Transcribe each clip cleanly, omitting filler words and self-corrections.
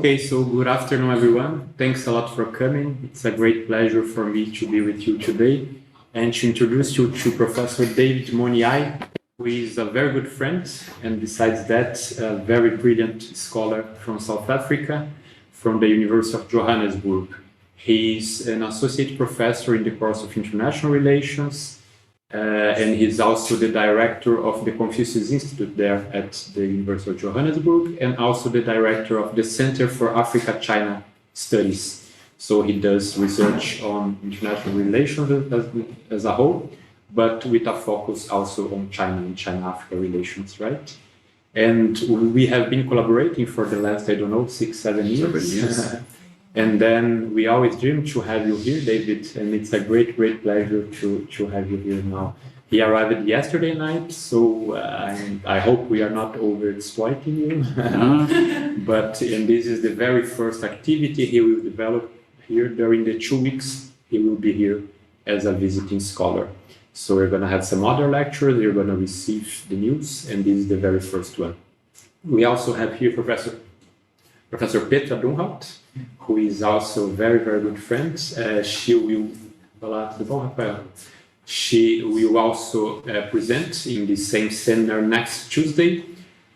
Okay, so good afternoon, everyone. Thanks a lot for coming. It's a great pleasure for me to be with you today and to introduce you to Professor David Monyae, who is a very good friend, and besides that, a very brilliant scholar from South Africa, from the University of Joanesburgo. He's an associate professor in the course of international relations, and he's also the director of the Confucius Institute there at the University of Johannesburg, and also the director of the Center for Africa-China Studies. So he does research on international relations as a whole, but with a focus also on China and China-Africa relations, right? And we have been collaborating for the last, 6-7 years. And then we always dream to have you here, David, and it's a great pleasure to have you here now. He arrived yesterday night, so I hope we are not over-exploiting you. And this is the very first activity he will develop here during the 2 weeks. He will be here as a visiting scholar. So we're going to have some other lectures, you're going to receive the news, and this is the very first one. We also have here Professor Petra Dunhout, who is also a very good friend. She will also present in the same seminar next Tuesday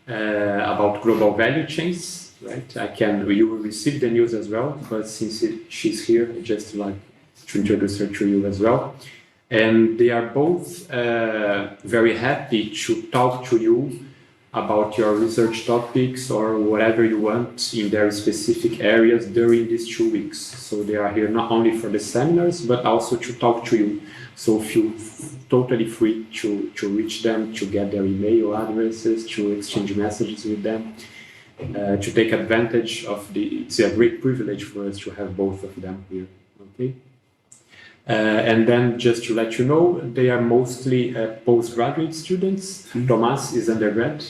about global value chains. Right? You will receive the news as well, but since she's here, just like to introduce her to you as well. And they are both very happy to talk to you about your research topics or whatever you want in their specific areas during these 2 weeks. So they are here not only for the seminars, but also to talk to you. So feel totally free to reach them, to get their email addresses, to exchange messages with them, to take advantage of it's a great privilege for us to have both of them here, okay? And then just to let you know, they are mostly postgraduate students. Thomas is undergrad,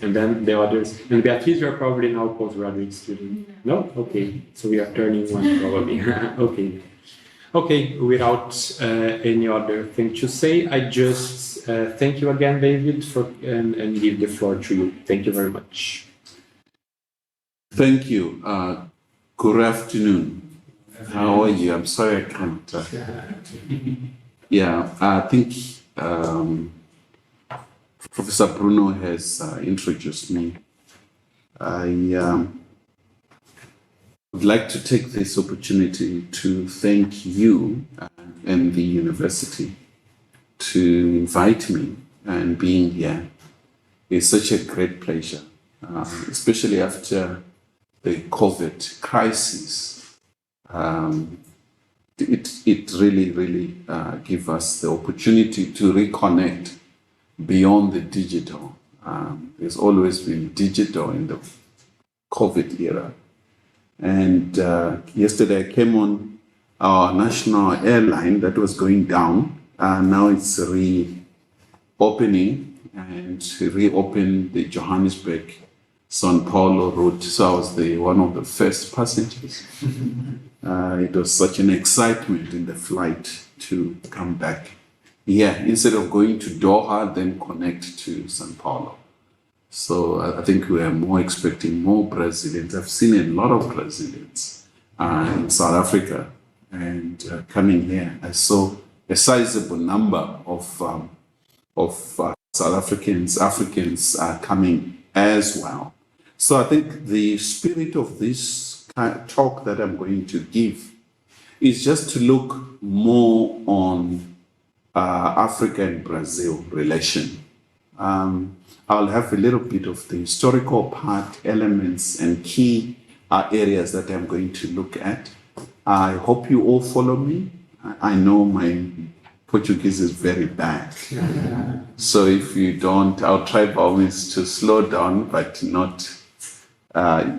and then the others. And Beatriz, you're probably now postgraduate student. No? Okay, so we are turning one probably. Okay, without any other thing to say, I just thank you again, David, and give the floor to you. Thank you very much. Thank you. Good afternoon. How are you? I'm sorry I can't. I think Professor Bruno has introduced me. I would like to take this opportunity to thank you and the university to invite me, and being here is such a great pleasure, especially after the COVID crisis. It really gives us the opportunity to reconnect beyond the digital. There's always been digital in the COVID era. And yesterday I came on our national airline that was going down. Now it's reopening, and reopened the Johannesburg São Paulo route. So I was one of the first passengers. It was such an excitement in the flight to come back. Instead of going to Doha, then connect to São Paulo. So I think we are more expecting more Brazilians. I've seen a lot of Brazilians in South Africa, and coming here, I saw a sizable number of South Africans coming as well. So I think the spirit of this talk that I'm going to give is just to look more on Africa and Brazil relation. I'll have a little bit of the historical part, elements, and key areas that I'm going to look at. I hope you all follow me. I know my Portuguese is very bad. So if you don't, I'll try by all means to slow down, but not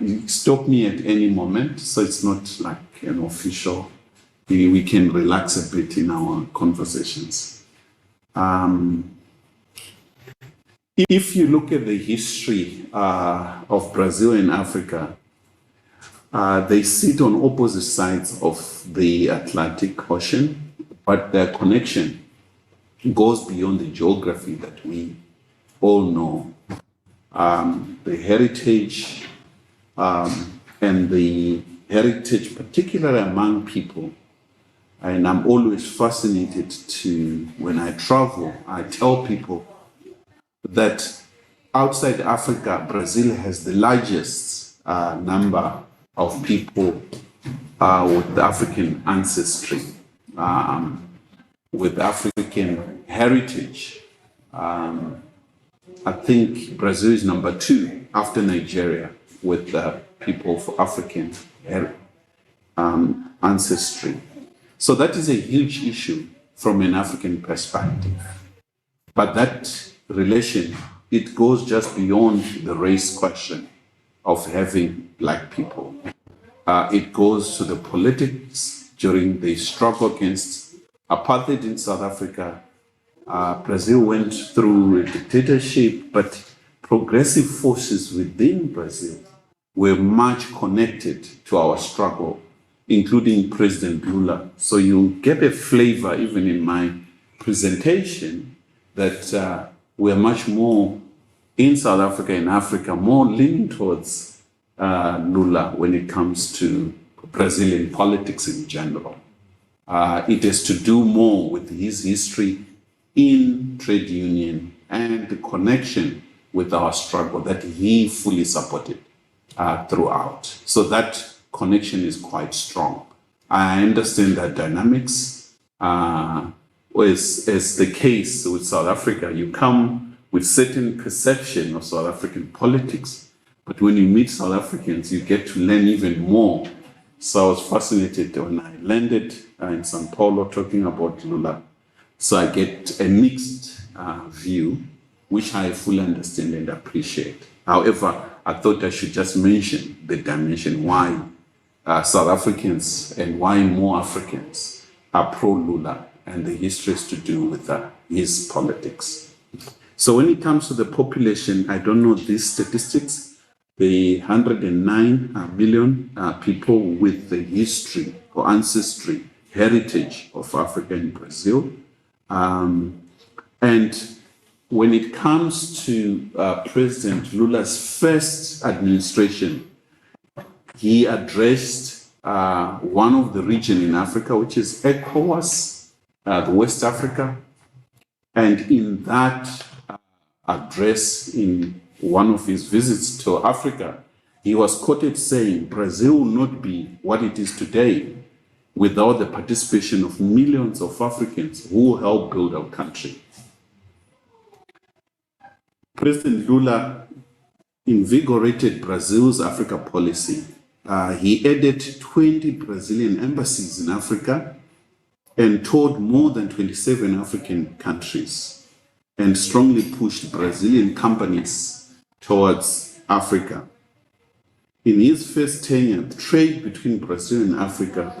you stop me at any moment, so it's not like an official. We can relax a bit in our conversations. If you look at the history of Brazil and Africa, they sit on opposite sides of the Atlantic Ocean, but their connection goes beyond the geography that we all know. The heritage and the heritage, particularly among people. And I'm always fascinated when I travel, I tell people that outside Africa, Brazil has the largest number of people with African ancestry, with African heritage. I think Brazil is number 2 after Nigeria with people of African ancestry. So that is a huge issue from an African perspective. But that relation, it goes just beyond the race question of having black people. It goes to the politics during the struggle against apartheid in South Africa. Brazil went through a dictatorship, but progressive forces within Brazil were much connected to our struggle, including President Lula. So you get a flavor, even in my presentation, that we're much more in South Africa, in Africa, more leaning towards Lula when it comes to Brazilian politics in general. It has to do more with his history in trade union and the connection with our struggle that he fully supported throughout. So that connection is quite strong. I understand that dynamics, as the case with South Africa, you come with certain perception of South African politics, but when you meet South Africans, you get to learn even more. So I was fascinated when I landed in São Paulo talking about Lula. So I get a mixed view, which I fully understand and appreciate. However, I thought I should just mention the dimension why South Africans and why more Africans are pro-Lula, and the history is to do with his politics. So when it comes to the population, I don't know these statistics, the 109 million people with the history or ancestry, heritage of Africa in Brazil. And when it comes to President Lula's first administration, he addressed one of the region in Africa, which is ECOWAS, the West Africa. And in that address, in one of his visits to Africa, he was quoted saying, "Brazil will not be what it is today without the participation of millions of Africans who helped build our country." President Lula invigorated Brazil's Africa policy. He added 20 Brazilian embassies in Africa and toured more than 27 African countries and strongly pushed Brazilian companies towards Africa. In his first tenure, trade between Brazil and Africa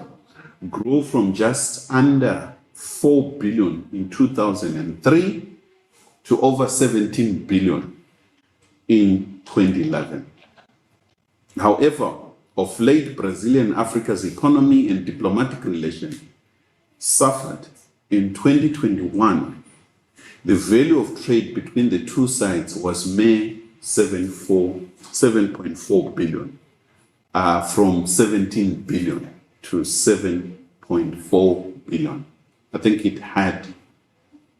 grew from just under 4 billion in 2003 to over 17 billion in 2011. However, of late, Brazilian Africa's economy and diplomatic relations suffered. In 2021, the value of trade between the two sides was mere 7.4 billion, from 17 billion to 7.4 billion. I think it had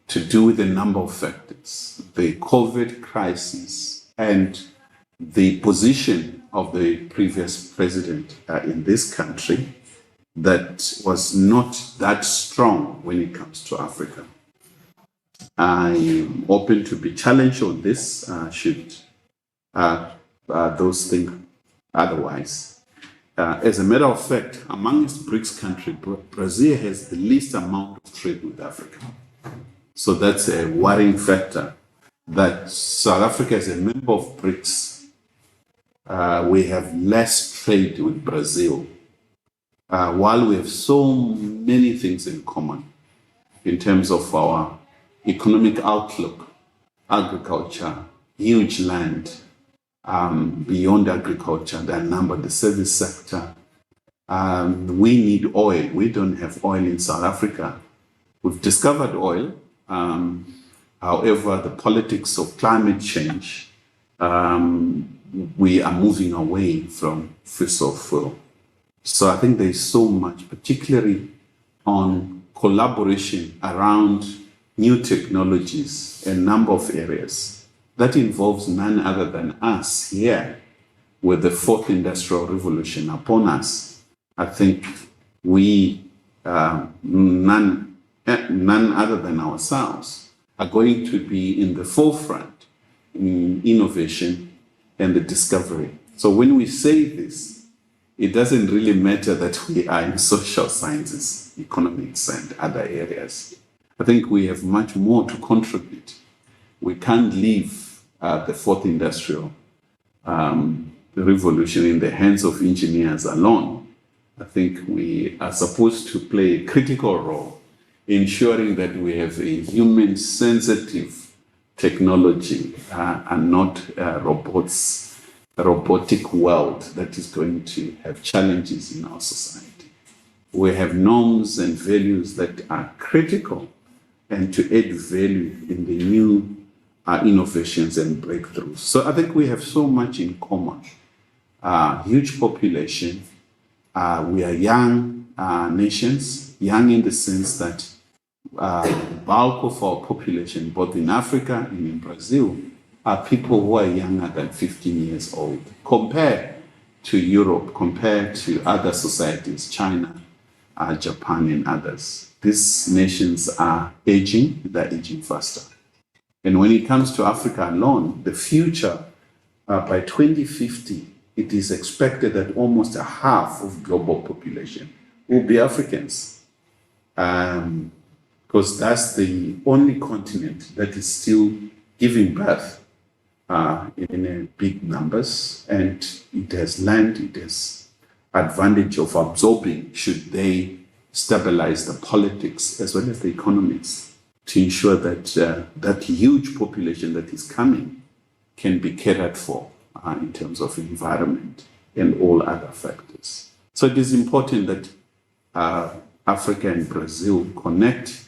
to do with a number of factors, the COVID crisis and the position of the previous president in this country that was not that strong when it comes to Africa. I'm open to be challenged on this, should those think otherwise. As a matter of fact, amongst BRICS countries, Brazil has the least amount of trade with Africa. So that's a worrying factor that South Africa, as a member of BRICS, we have less trade with Brazil, while we have so many things in common in terms of our economic outlook, agriculture, huge land, beyond agriculture, the service sector. We need oil. We don't have oil in South Africa. We've discovered oil. However, the politics of climate change we are moving away from fossil fuel. So I think there's so much, particularly on collaboration around new technologies, a number of areas that involves none other than us here with the fourth industrial revolution upon us. I think we, none other than ourselves, are going to be in the forefront in innovation and the discovery. So when we say this, it doesn't really matter that we are in social sciences, economics, and other areas. I think we have much more to contribute. We can't leave the fourth industrial revolution in the hands of engineers alone. I think we are supposed to play a critical role ensuring that we have a human-sensitive technology and not a robotic world that is going to have challenges in our society. We have norms and values that are critical and to add value in the new innovations and breakthroughs. So I think we have so much in common. Huge population. We are young nations, young in the sense that the bulk of our population, both in Africa and in Brazil, are people who are younger than 15 years old. Compared to Europe, compared to other societies, China, Japan, and others. These nations are aging, they're aging faster. And when it comes to Africa alone, the future, by 2050, it is expected that almost a half of global population will be Africans. Because that's the only continent that is still giving birth in big numbers, and it has land, it has advantage of absorbing should they stabilize the politics as well as the economics to ensure that that huge population that is coming can be catered for in terms of environment and all other factors. So it is important that Africa and Brazil connect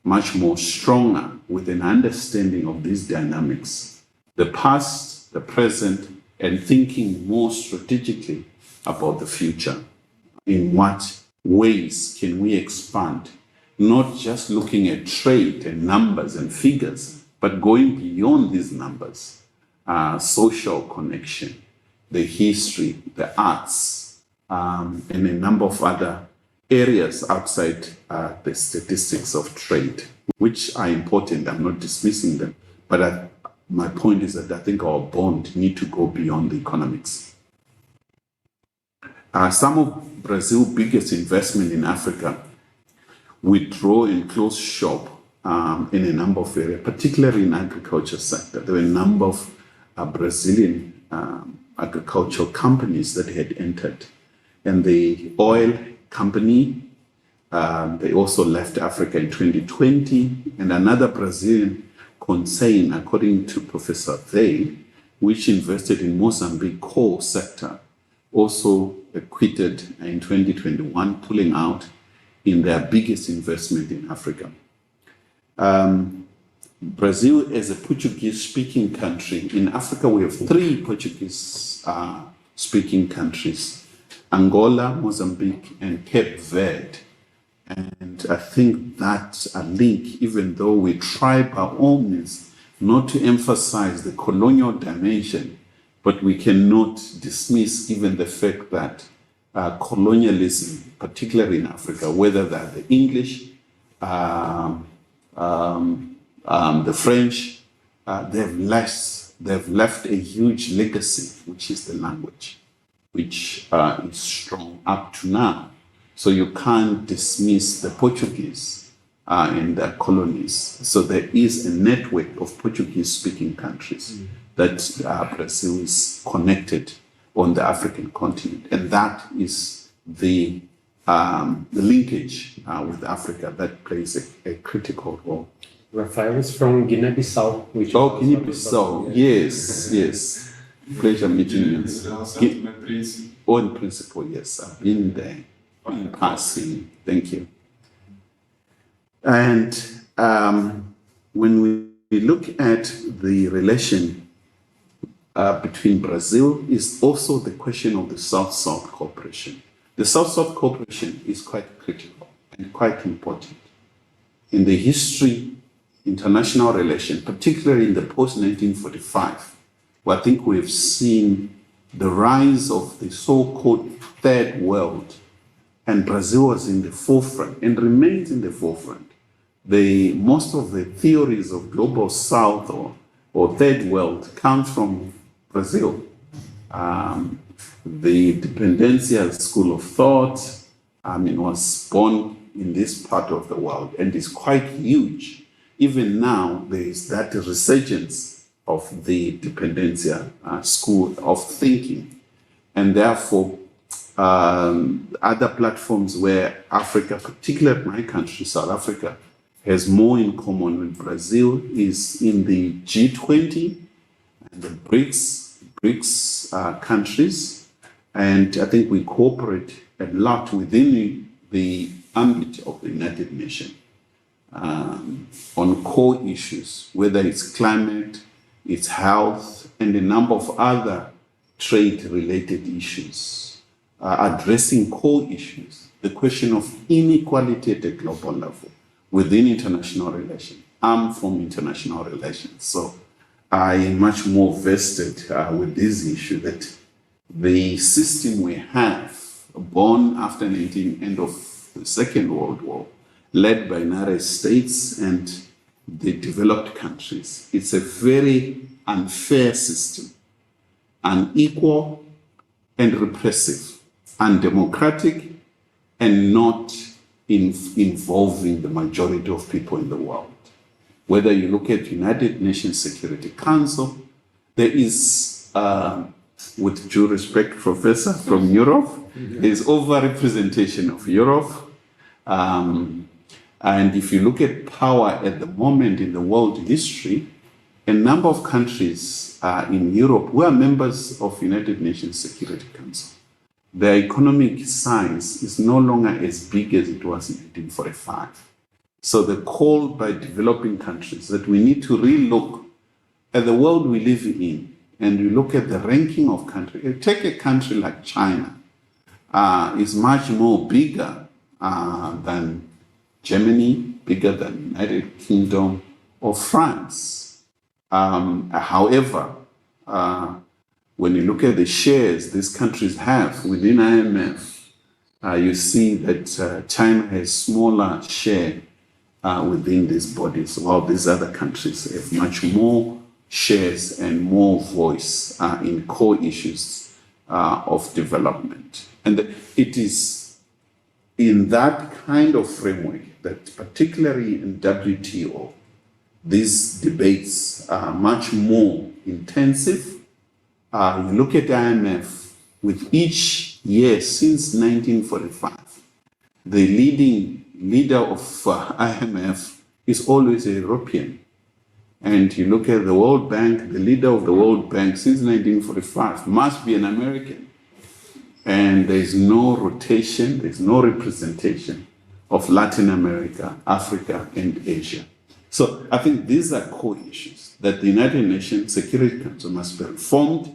much more stronger with an understanding of these dynamics, the past, the present, and thinking more strategically about the future. In what ways can we expand, not just looking at trade and numbers and figures, but going beyond these numbers, social connection, the history, the arts, and a number of other areas outside the statistics of trade, which are important. I'm not dismissing them, but my point is that I think our bond need to go beyond the economics. Some of Brazil's biggest investment in Africa withdraw and close shop in a number of areas, particularly in agriculture sector. There were a number of Brazilian agricultural companies that had entered, and the oil company, they also left Africa in 2020, and another Brazilian concern, according to Professor They, which invested in Mozambique coal sector, also quitted in 2021, pulling out in their biggest investment in Africa. Brazil is a Portuguese-speaking country. In Africa, we have 3 Portuguese-speaking countries: Angola, Mozambique, and Cape Verde. And I think that's a link, even though we try by all means not to emphasize the colonial dimension, but we cannot dismiss even the fact that colonialism, particularly in Africa, whether they're the English, the French, they've left a huge legacy, which is the language, which is strong up to now. So you can't dismiss the Portuguese in their colonies. So there is a network of Portuguese-speaking countries that Brazil is connected on the African continent, and that is the linkage with Africa that plays a critical role. Rafael is from Guinea-Bissau. Guinea-Bissau, yes. Pleasure meeting you. In principle, yes, I've been there in passing. Thank you. And when we look at the relation between Brazil is also the question of the South-South cooperation. The South-South cooperation is quite critical and quite important. In the history, international relation, particularly in the post-1945, where I think we've seen the rise of the so-called third world, and Brazil was in the forefront and remains in the forefront. Most of the theories of global South or third world come from Brazil. The Dependencia school of thought, was born in this part of the world and is quite huge. Even now, there is that resurgence of the Dependencia school of thinking. And therefore, other platforms where Africa, particularly my country, South Africa, has more in common with Brazil is in the G20 and the BRICS countries. And I think we cooperate a lot within the ambit of the United Nations on core issues, whether it's climate, it's health, and a number of other trade-related issues, addressing core issues, the question of inequality at a global level within international relations. I'm from international relations, so I am much more vested with this issue that the system we have, born after the end of the Second World War, led by United States and the developed countries, it's a very unfair system, unequal and repressive, undemocratic, and not involving the majority of people in the world. Whether you look at United Nations Security Council, there is, with due respect, Professor, from Europe, there's over-representation of Europe. And if you look at power at the moment in the world history, a number of countries in Europe who are members of United Nations Security Council, their economic size is no longer as big as it was in 1945. So the call by developing countries that we need to relook at the world we live in, and we look at the ranking of countries. Take a country like China, is much more bigger than Germany, bigger than United Kingdom or France. However, when you look at the shares these countries have within IMF, you see that China has smaller share within these bodies, while these other countries have much more shares and more voice in core issues of development. And it is in that kind of framework that, particularly in WTO, these debates are much more intensive. You look at IMF, with each year since 1945, the leading leader of IMF is always a European. And you look at the World Bank, the leader of the World Bank since 1945 must be an American. And there's no rotation, there's no representation of Latin America, Africa, and Asia. So I think these are core issues that the United Nations Security Council must be reformed.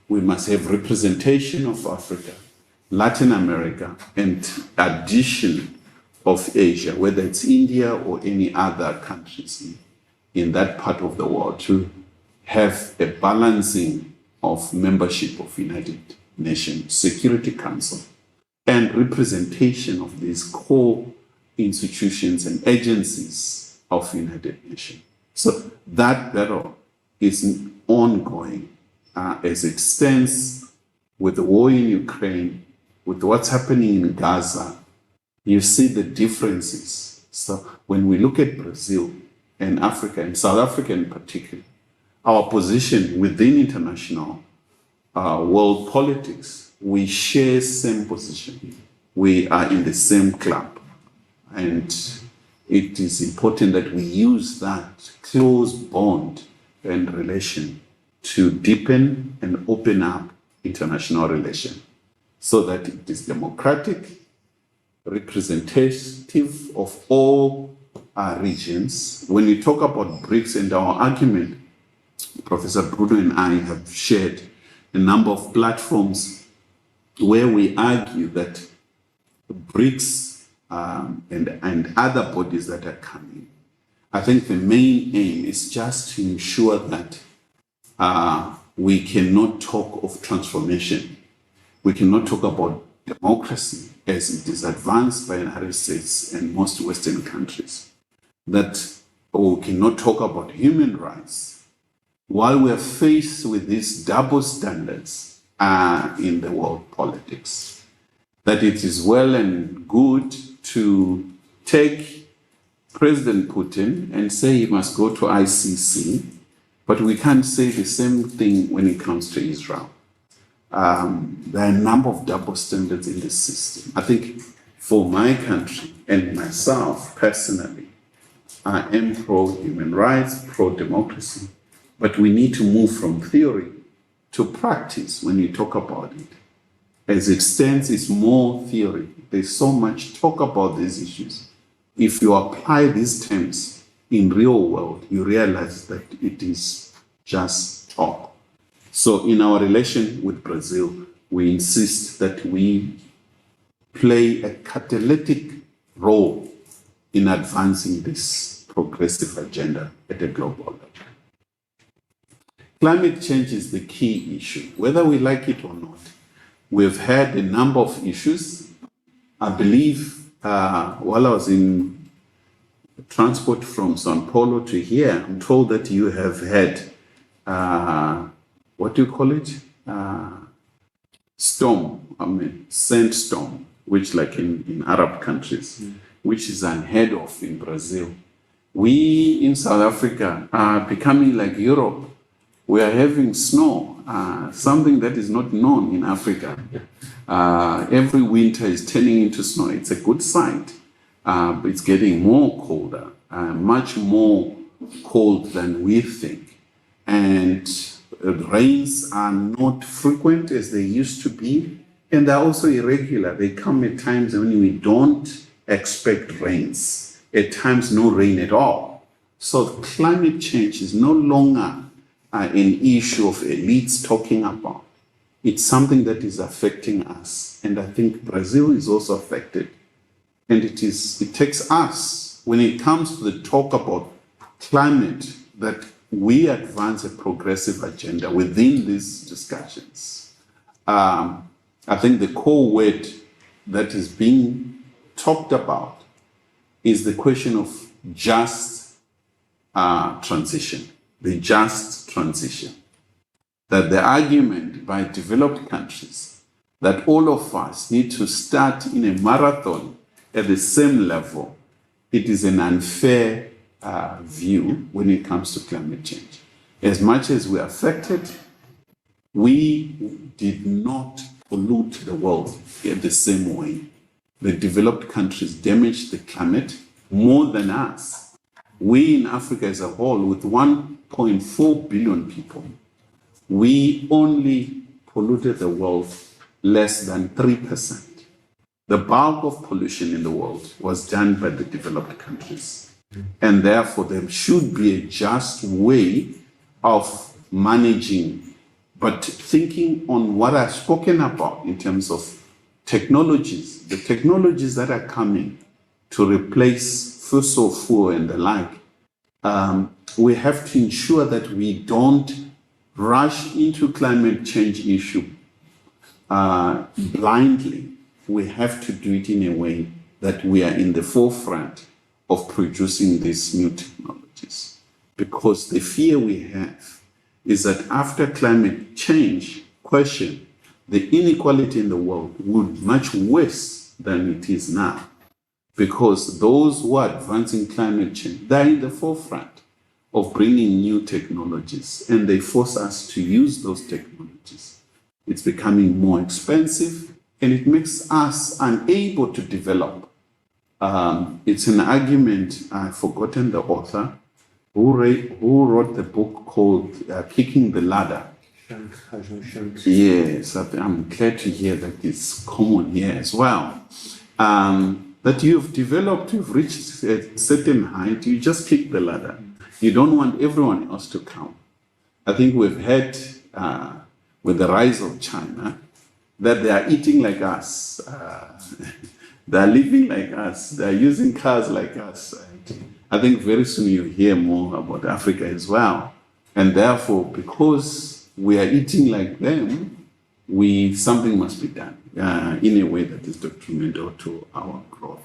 We must have representation of Africa, Latin America, and addition of Asia, whether it's India or any other countries in that part of the world, to have a balancing of membership of United Nations Security Council and representation of these core institutions and agencies of United Nations. So that battle is ongoing as it stands with the war in Ukraine, with what's happening in Gaza. You see the differences. So when we look at Brazil and Africa, and South Africa in particular, our position within international world politics, we share same position. We are in the same club. And it is important that we use that close bond and relation to deepen and open up international relations so that it is democratic, representative of all regions. When we talk about BRICS and our argument Professor Bruno and I have shared a number of platforms where we argue that BRICS and other bodies that are coming, I think the main aim is just to ensure that we cannot talk of transformation. We cannot talk about democracy as it is advanced by the United States and most Western countries. We cannot talk about human rights while we are faced with these double standards in the world politics. That it is well and good to take President Putin and say he must go to ICC, but we can't say the same thing when it comes to Israel. There are a number of double standards in this system. I think for my country and myself personally, I am pro-human rights, pro-democracy, but we need to move from theory to practice when you talk about it. As it stands, it's more theory. There's so much talk about these issues. If you apply these terms in real world, you realize that it is just talk. So in our relation with Brazil, we insist that we play a catalytic role in advancing this progressive agenda at a global level. Climate change is the key issue, whether we like it or not. We've had a number of issues. I believe while I was in transport from Sao Paulo to here, I'm told that you have had, what do you call it? Sandstorm, which like in Arab countries, which is unheard of in Brazil. We in South Africa are becoming like Europe. We are having snow, something that is not known in Africa. Every winter is turning into snow. It's a good sight. But it's getting more colder, much more cold than we think. And rains are not frequent as they used to be. And they're also irregular. They come at times when we don't expect rains. At times, no rain at all. So climate change is no longer an issue of elites talking about. It's something that is affecting us. And I think Brazil is also affected. And it takes us, when it comes to the talk about climate, that we advance a progressive agenda within these discussions. I think the core word that is being talked about is the question of just transition, the just transition. That the argument by developed countries that all of us need to start in a marathon at the same level, it is an unfair view when it comes to climate change. As much as we are affected, we did not pollute the world in the same way. The developed countries damaged the climate more than us. We in Africa as a whole, with 1.4 billion people, we only polluted the world less than 3%. The bulk of pollution in the world was done by the developed countries. And therefore, there should be a just way of managing, but thinking on what I've spoken about in terms of technologies, the technologies that are coming to replace fossil fuel and the like. We have to ensure that we don't rush into climate change issue blindly. We have to do it in a way that we are in the forefront of producing these new technologies. Because the fear we have is that after climate change question, the inequality in the world will be much worse than it is now. Because those who are advancing climate change, they're in the forefront of bringing new technologies, and they force us to use those technologies. It's becoming more expensive, and it makes us unable to develop. It's an argument, I've forgotten the author, who wrote the book called Kicking the Ladder. Yes, I'm glad to hear that it's common here as well. That you've reached a certain height, you just kick the ladder. You don't want everyone else to come. I think we've had, with the rise of China, that they are eating like us, they are living like us, they are using cars like us. And I think very soon you'll hear more about Africa as well. And therefore, because we are eating like them, something must be done in a way that is detrimental to our growth.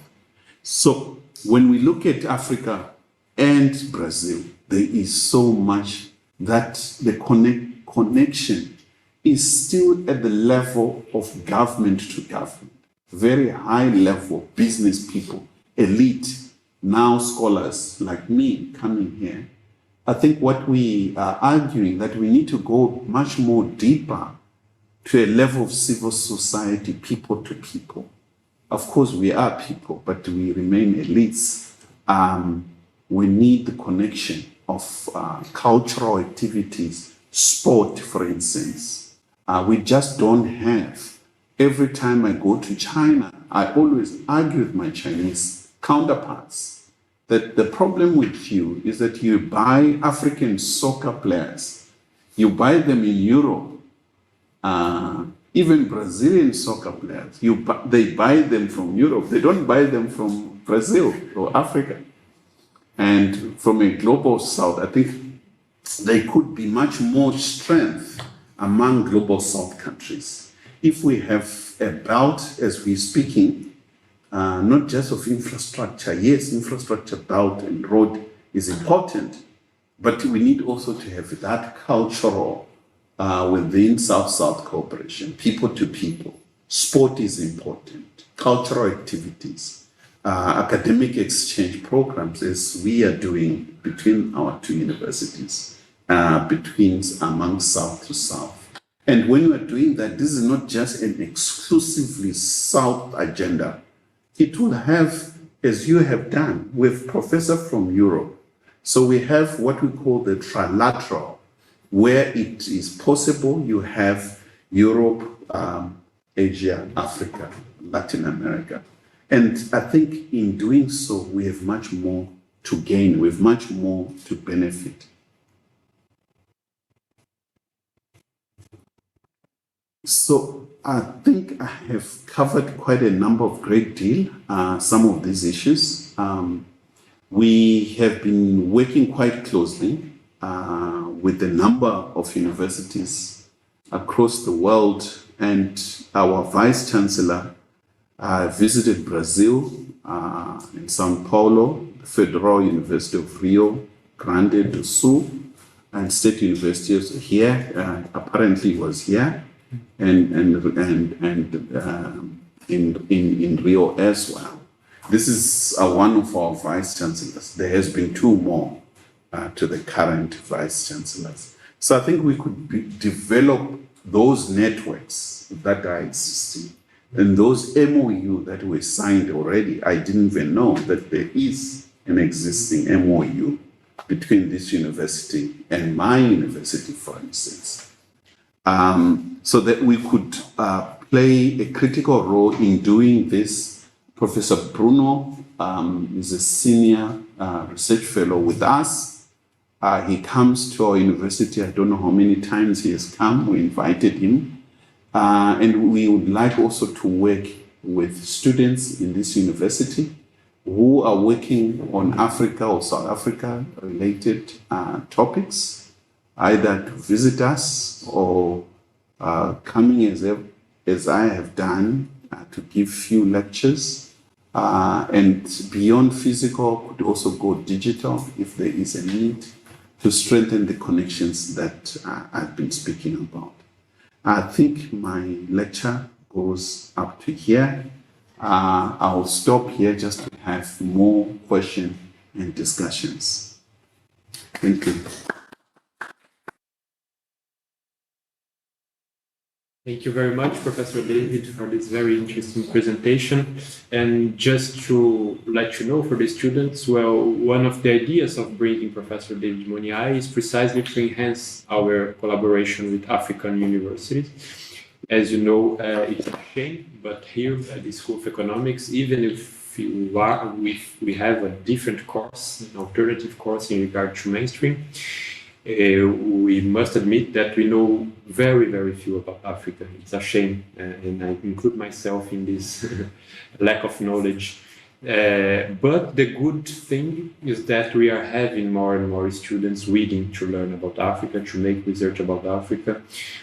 So when we look at Africa and Brazil, there is so much that the connection is still at the level of government to government, very high level business people, elite, now scholars like me coming here. I think what we are arguing that we need to go much more deeper to a level of civil society, people to people. Of course, we are people, but we remain elites. We need the connection of cultural activities, sport, for instance. We just don't have. Every time I go to China, I always argue with my Chinese counterparts that the problem with you is that you buy African soccer players, you buy them in Europe, even Brazilian soccer players, they buy them from Europe. They don't buy them from Brazil or Africa. And from a global south, I think there could be much more strength among global south countries if we have a belt, as we're speaking, not just of infrastructure. Yes, infrastructure, belt and road is important, but we need also to have that cultural within South-South cooperation, people to people. Sport is important, cultural activities, academic exchange programs, as we are doing between our two universities, among South to South. And when we are doing that, this is not just an exclusively South agenda. It will have, as you have done, with professors from Europe. So we have what we call the trilateral, where it is possible, you have Europe, Asia, Africa, Latin America. And I think in doing so, we have much more to gain, we have much more to benefit. So I think I have covered quite a number of great deal, some of these issues. We have been working quite closely with a number of universities across the world, and our Vice Chancellor visited Brazil in Sao Paulo, the Federal University of Rio Grande do Sul, and State University here. Apparently was here, and in Rio as well. This is one of our Vice Chancellors. There has been two more to the current Vice Chancellors. So I think we could develop those networks that are existing. And those MOU that were signed already, I didn't even know that there is an existing MOU between this university and my university, for instance. So that we could play a critical role in doing this. Professor Bruno is a senior research fellow with us. He comes to our university, I don't know how many times he has come, we invited him. And we would like also to work with students in this university who are working on Africa or South Africa related topics, either to visit us or coming as I have done to give few lectures. And beyond physical, could also go digital if there is a need to strengthen the connections that I've been speaking about. I think my lecture goes up to here. I'll stop here just to have more questions and discussions. Thank you. Thank you very much, Professor David, for this very interesting presentation. And just to let you know for the students, well, one of the ideas of bringing Professor David Monyae is precisely to enhance our collaboration with African universities. As you know, it's a shame, but here at the School of Economics, even if we have a different course, an alternative course in regard to mainstream, we must admit that we know very, very few about Africa. It's a shame, and I include myself in this lack of knowledge. But the good thing is that we are having more and more students willing to learn about Africa, to make research about Africa.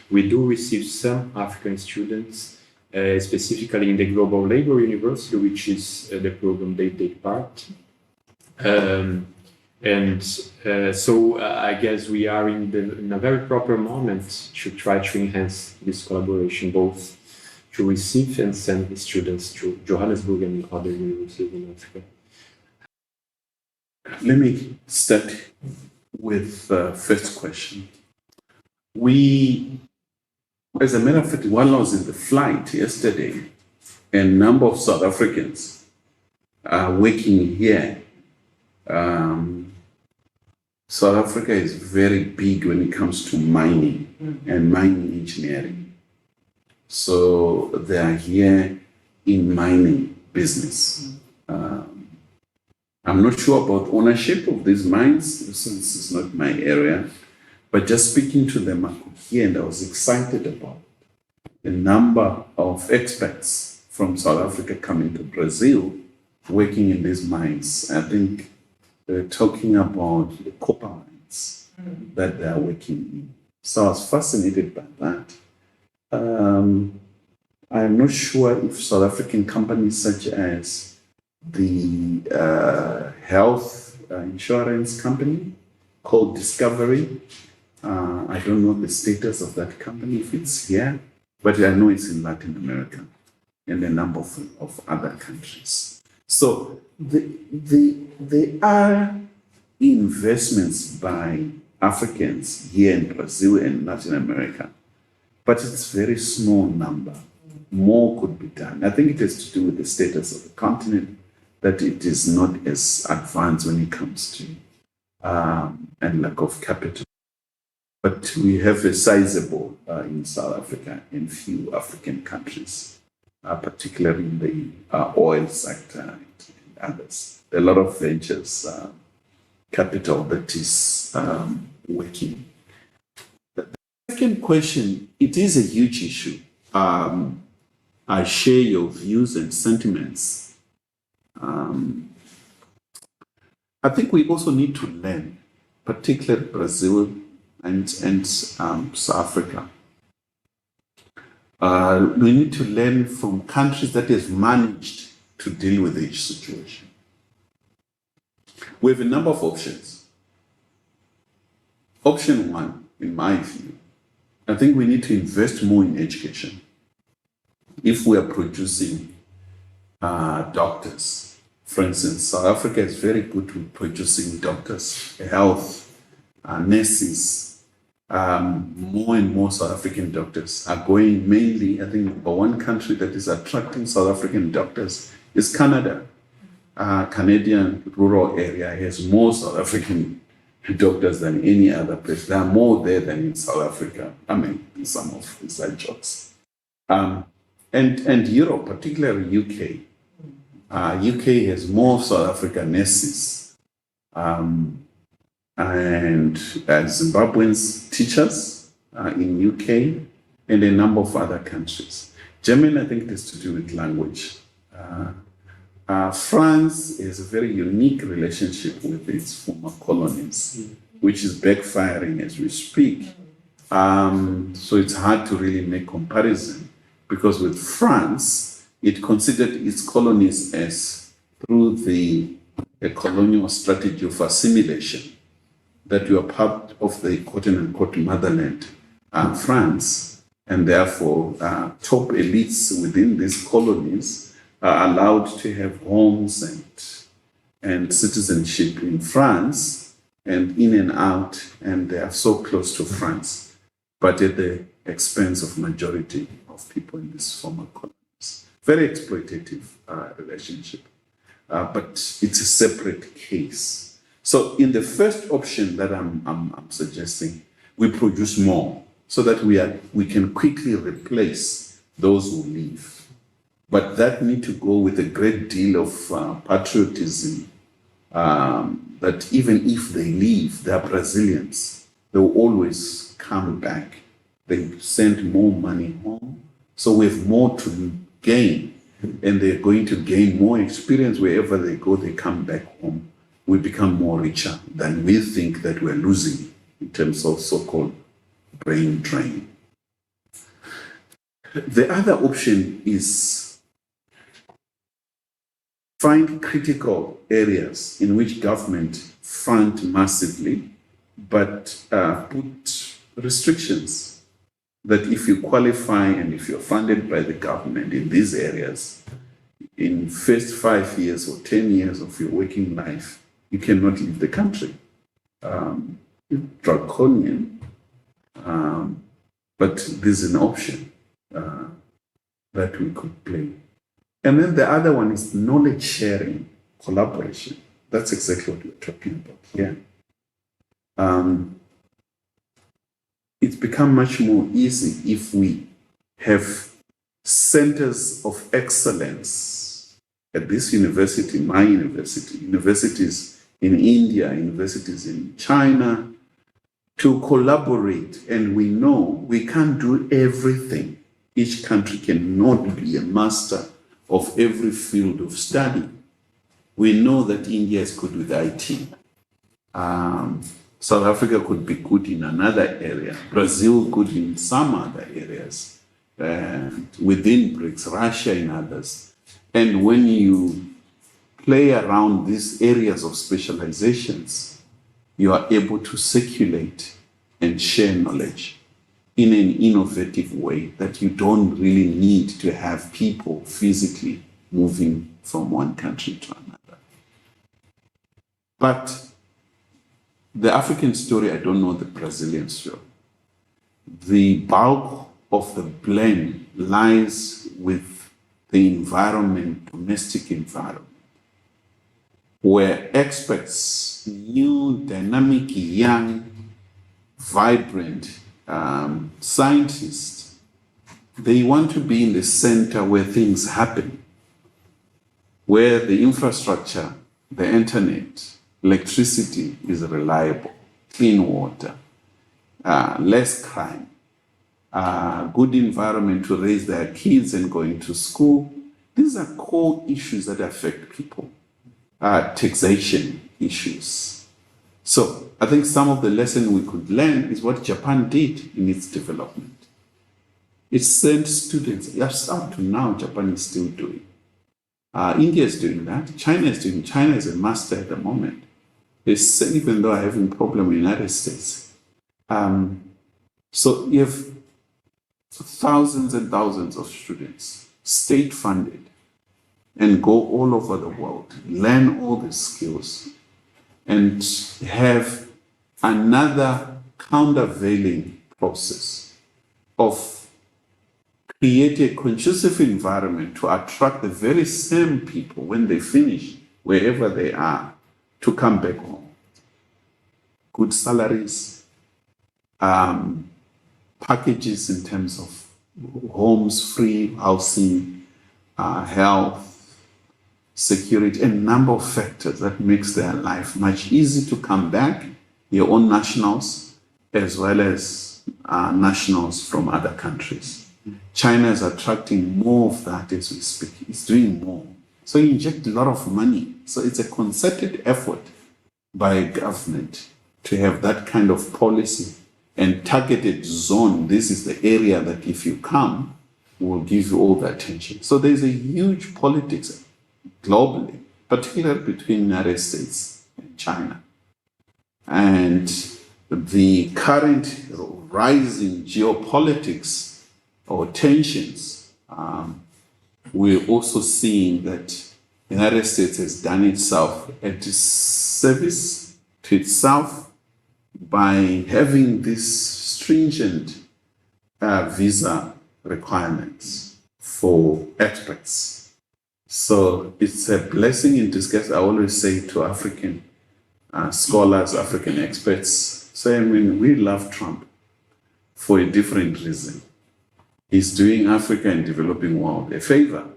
We do receive some African students, specifically in the Global Labor University, which is the program they take part. So I guess we are in a very proper moment to try to enhance this collaboration, both to receive and send the students to Johannesburg and other universities in Africa. Let me start with the first question. As a matter of fact, while I was in the flight yesterday, a number of South Africans are working here. South Africa is very big when it comes to mining and mining engineering. So they are here in mining business. I'm not sure about ownership of these mines since it's not my area, but just speaking to them, I could hear and I was excited about the number of expats from South Africa coming to Brazil working in these mines. I think they're talking about the copper mines that they are working in. So I was fascinated by that. I'm not sure if South African companies such as the health insurance company called Discovery, I don't know the status of that company, if it's here, but I know it's in Latin America and a number of other countries. So there are investments by Africans here in Brazil and Latin America, but it's a very small number. More could be done. I think it has to do with the status of the continent, that it is not as advanced when it comes to and lack of capital. But we have a sizable in South Africa and few African countries, particularly in the oil sector and others. There are a lot of ventures capital that is working. The second question, it is a huge issue. I share your views and sentiments. I think we also need to learn, particularly Brazil and South Africa. We need to learn from countries that have managed to deal with each situation. We have a number of options. Option one, in my view, I think we need to invest more in education. If we are producing doctors, for instance, South Africa is very good with producing doctors, health, nurses. More and more South African doctors are going mainly, I think, number one country that is attracting South African doctors is Canada. Canadian rural area has more South African doctors than any other place. There are more there than in South Africa. I mean, some of these are jokes. And Europe, particularly UK. UK has more South African nurses and Zimbabweans teachers in UK and a number of other countries. Germany, I think it has to do with language. France is a very unique relationship with its former colonies, which is backfiring as we speak. So it's hard to really make comparison, because with France, it considered its colonies as through the colonial strategy of assimilation, that you are part of the quote-unquote motherland, France, and therefore top elites within these colonies are allowed to have homes and citizenship in France and in and out, and they are so close to France, but at the expense of majority of people in these former colonies. Very exploitative relationship, but it's a separate case. So in the first option that I'm suggesting, we produce more so that we can quickly replace those who leave. But that need to go with a great deal of patriotism, that even if they leave, they are Brazilians. they'll always come back. They send more money home, so we have more to gain, and they're going to gain more experience wherever they go. They come back home. We become more richer than we think that we're losing in terms of so-called brain drain. The other option is find critical areas in which government fund massively, but put restrictions that if you qualify and if you're funded by the government in these areas, in first 5 years or 10 years of your working life, you cannot leave the country. Draconian, but this is an option that we could play. And then the other one is knowledge sharing, collaboration. That's exactly what we're talking about here. It's become much more easy if we have centers of excellence at this university, my university, universities in India, universities in China, to collaborate. And we know we can't do everything. Each country cannot be a master of every field of study. We know that India is good with IT. South Africa could be good in another area. Brazil good in some other areas. Within BRICS, Russia in others. And when you play around these areas of specializations, you are able to circulate and share knowledge in an innovative way that you don't really need to have people physically moving from one country to another. But the African story, I don't know the Brazilian story. The bulk of the blame lies with the environment, domestic environment, where experts, new, dynamic, young, vibrant scientists, they want to be in the center where things happen, where the infrastructure, the internet, electricity is reliable, clean water, less crime, good environment to raise their kids and going to school. These are core issues that affect people. Taxation issues. So I think some of the lesson we could learn is what Japan did in its development. It sent students, yes, up to now, Japan is still doing. India is doing that. China is doing. China is a master at the moment. They say, even though I have a problem in the United States. So you have thousands and thousands of students, state-funded, and go all over the world, learn all the skills, and have another countervailing process of create a conducive environment to attract the very same people when they finish, wherever they are, to come back home. Good salaries, packages in terms of homes, free housing, health, security, a number of factors that makes their life much easier to come back, your own nationals, as well as nationals from other countries. China is attracting more of that as we speak. It's doing more. So you inject a lot of money. So it's a concerted effort by a government to have that kind of policy and targeted zone. This is the area that if you come, will give you all the attention. So there's a huge politics globally, particularly between the United States and China. And the current rising geopolitics or tensions, we're also seeing that the United States has done itself a disservice to itself by having these stringent visa requirements for experts. So it's a blessing in disguise. I always say to African scholars, African experts, say, we love Trump for a different reason. He's doing Africa and developing world a favor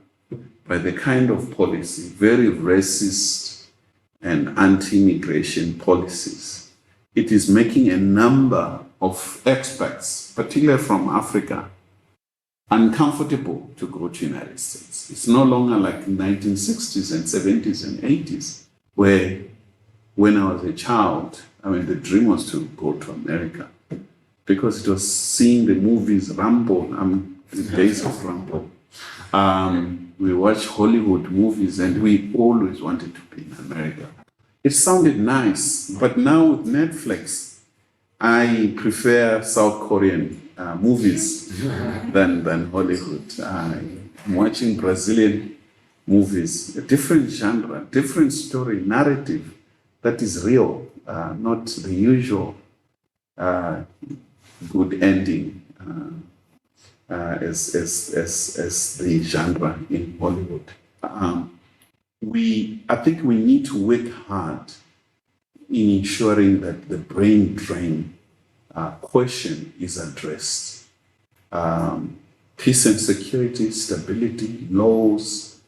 by the kind of policy, very racist and anti-immigration policies it is making a number of expats, particularly from Africa, uncomfortable to go to the United States. It's no longer like 1960s and 70s and 80s, where when I was a child, I mean, the dream was to go to America because it was seeing the movies Rambo, the days of Rambo. We watched Hollywood movies and we always wanted to be in America. It sounded nice, but now with Netflix, I prefer South Korean movies than Hollywood. I'm watching Brazilian movies, a different genre, different story, narrative that is real, not the usual good ending as the genre in Hollywood. I think we need to work hard in ensuring that the brain drain question is addressed. Peace and security, stability, laws,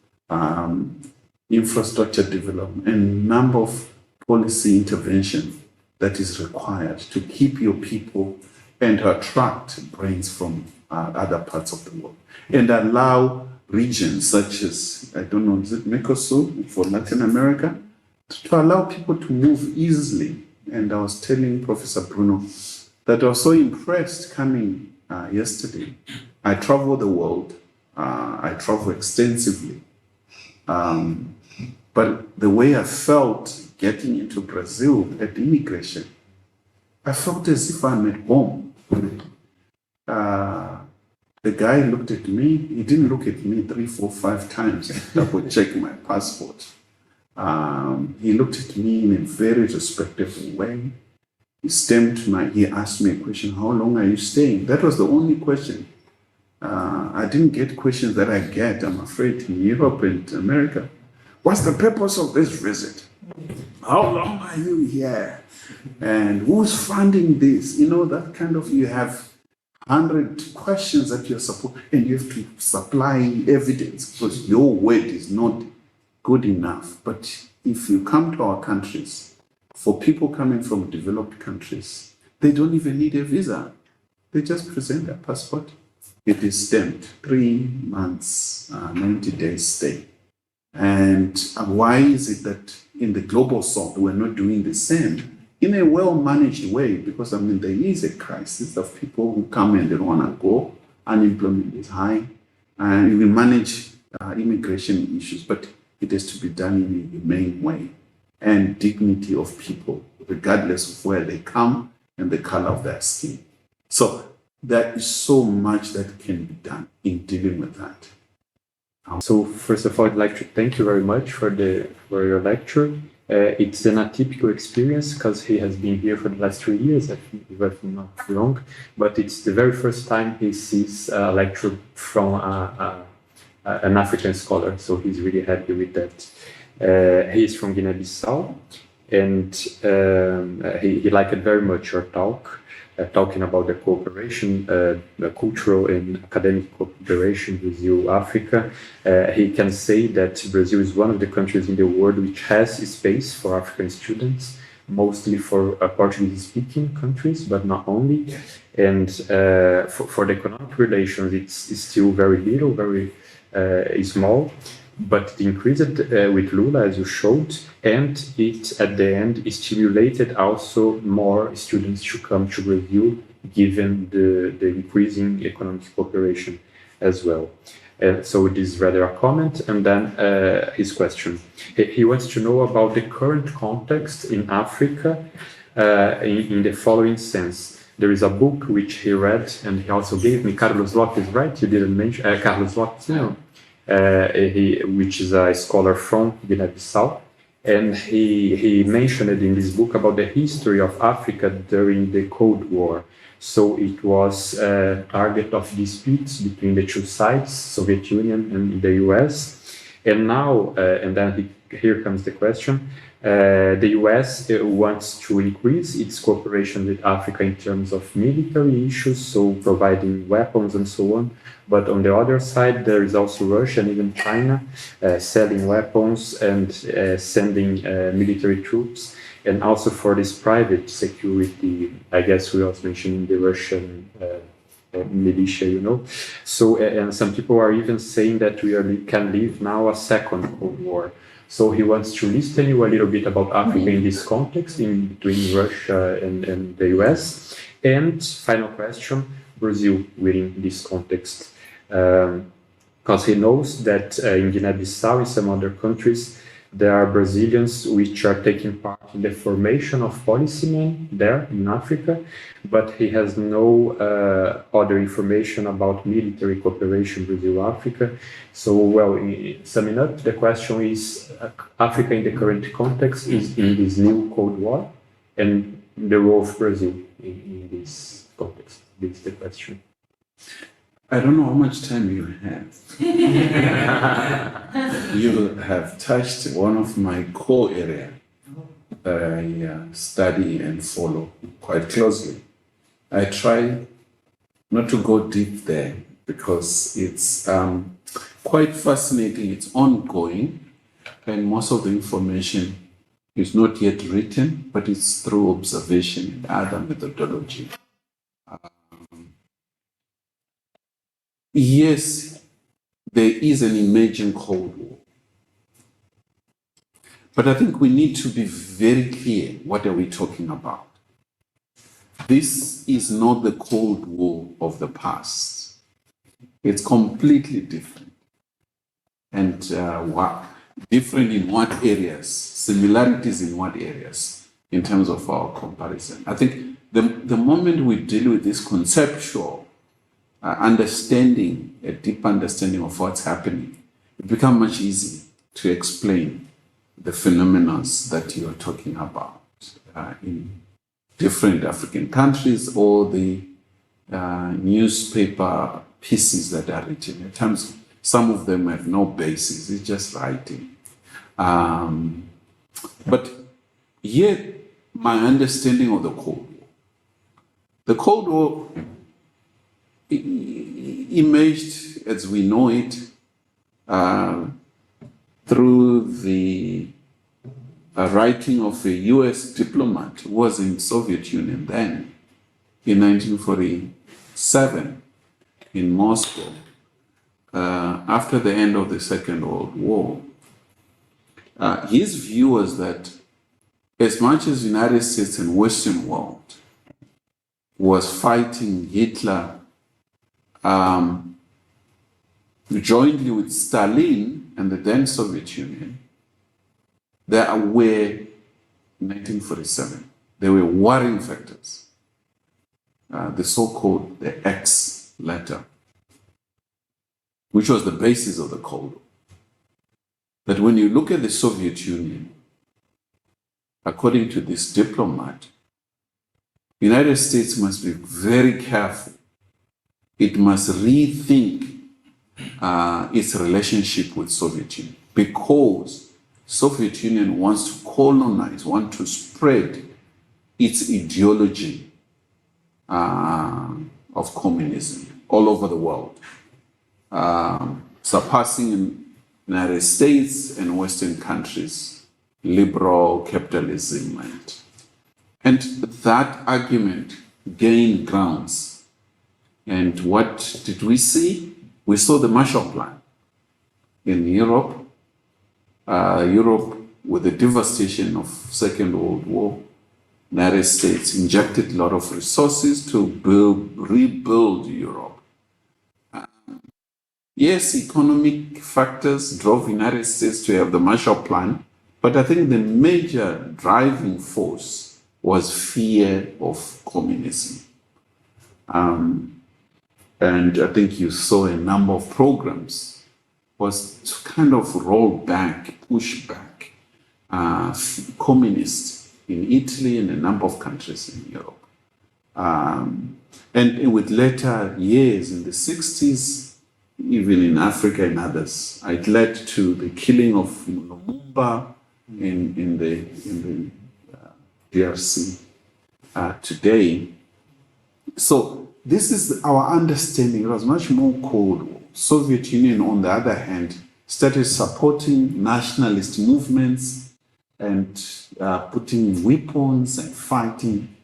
infrastructure development, and number of policy intervention that is required to keep your people and to attract brains from other parts of the world and allow regions such as, I don't know, is it Mercosur for Latin America, to allow people to move easily. And I was telling Professor Bruno that I was so impressed coming yesterday. I travel the world, I travel extensively, but the way I felt getting into Brazil at immigration, I felt as if I'm at home. The guy looked at me, he didn't look at me 3, 4, 5 times and double check my passport. He looked at me in a very respectful way. He asked me a question, how long are you staying? That was the only question. I didn't get questions that I get, I'm afraid, in Europe and America. What's the purpose of this visit? How long are you here? And who's funding this? You know, that kind of, you have 100 questions that you're supposed, and you have to supply evidence because your word is not good enough. But if you come to our countries, for people coming from developed countries, they don't even need a visa. They just present their passport. It is stamped 3 months, 90 days stay. And why is it that in the global south, we're not doing the same in a well-managed way? Because, I mean, there is a crisis of people who come and they don't want to go. Unemployment is high. And we manage immigration issues, but it has to be done in a humane way and dignity of people, regardless of where they come and the color of their skin. So there is so much that can be done in dealing with that. So first of all, I'd like to thank you very much for your lecture. It's an atypical experience because he has been here for the last 3 years, I think, if I'm not wrong. But it's the very first time he sees a lecture from an African scholar, so he's really happy with that. He is from Guinea-Bissau, and he liked very much your talk. Talking about the cooperation, the cultural and academic cooperation with you, Africa. He can say that Brazil is one of the countries in the world which has space for African students, mostly for Portuguese-speaking countries, but not only. And for the economic relations, it's still very little, very small. But it increased with Lula, as you showed, and it, at the end, stimulated also more students to come to Brazil, given the increasing economic cooperation as well. So it is rather a comment, and then his question. He wants to know about the current context in Africa in the following sense. There is a book which he read, and he also gave me, Carlos Lopes, right? You didn't mention Carlos Lopes, no. Which is a scholar from Guinea-Bissau, and he mentioned in this book about the history of Africa during the Cold War. So it was a target of disputes between the two sides, Soviet Union and the US. And now, and then he here comes the question. The US wants to increase its cooperation with Africa in terms of military issues, so providing weapons and so on. But on the other side, there is also Russia and even China selling weapons and sending military troops. And also for this private security, I guess we also mentioned the Russian militia, you know. So, and some people are even saying that we can live now a second Cold War. So he wants to listen you a little bit about Africa in this context, in between Russia and the US. And final question, Brazil within this context. Because he knows that in Guinea-Bissau, in some other countries, there are Brazilians which are taking part in the formation of policymen there in Africa, but he has no other information about military cooperation Brazil-Africa. So, well, summing up, the question is Africa in the current context is in this new Cold War, and the role of Brazil in this context. This is the question. I don't know how much time you have. You have touched one of my core areas that I study and follow quite closely. I try not to go deep there because it's quite fascinating. It's ongoing, and most of the information is not yet written, but it's through observation and other methodology. Yes, there is an emerging Cold War. But I think we need to be very clear, what are we talking about? This is not the Cold War of the past. It's completely different. And different in what areas, similarities in what areas, in terms of our comparison. I think the moment we deal with this conceptual understanding, a deep understanding of what's happening, it becomes much easier to explain the phenomena that you are talking about in different African countries, or the newspaper pieces that are written. At times, some of them have no basis, it's just writing. But yet, my understanding of the Cold War. The Cold War emerged as we know it through the writing of a US diplomat who was in Soviet Union then in 1947 in Moscow after the end of the Second World War. His view was that as much as the United States and Western world was fighting Hitler jointly with Stalin and the then Soviet Union, there were, in 1947, there were warring factors, the so-called the X letter, which was the basis of the Cold War. That when you look at the Soviet Union, according to this diplomat, the United States must be very careful. It must rethink its relationship with Soviet Union, because Soviet Union wants to colonize, wants to spread its ideology of communism all over the world, surpassing United States and Western countries, liberal capitalism. And that argument gained grounds. And what did we see? We saw the Marshall Plan in Europe. Europe, with the devastation of Second World War, United States injected a lot of resources to rebuild Europe. Yes, economic factors drove United States to have the Marshall Plan, but I think the major driving force was fear of communism. And I think you saw a number of programs was to kind of roll back, push back communists in Italy and a number of countries in Europe. And with later years in the 60s, even in Africa and others. It led to the killing of Lumumba in the DRC today. So this is our understanding. It was much more Cold War. Soviet Union, on the other hand, started supporting nationalist movements and putting weapons and fighting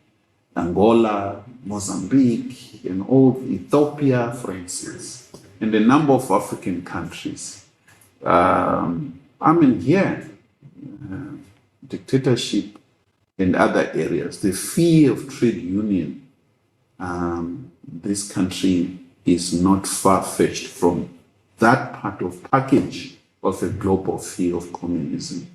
Angola, Mozambique, and all Ethiopia, for instance, and a number of African countries. Dictatorship and other areas, the fear of trade union. This country is not far-fetched from that part of package of a global fear of communism.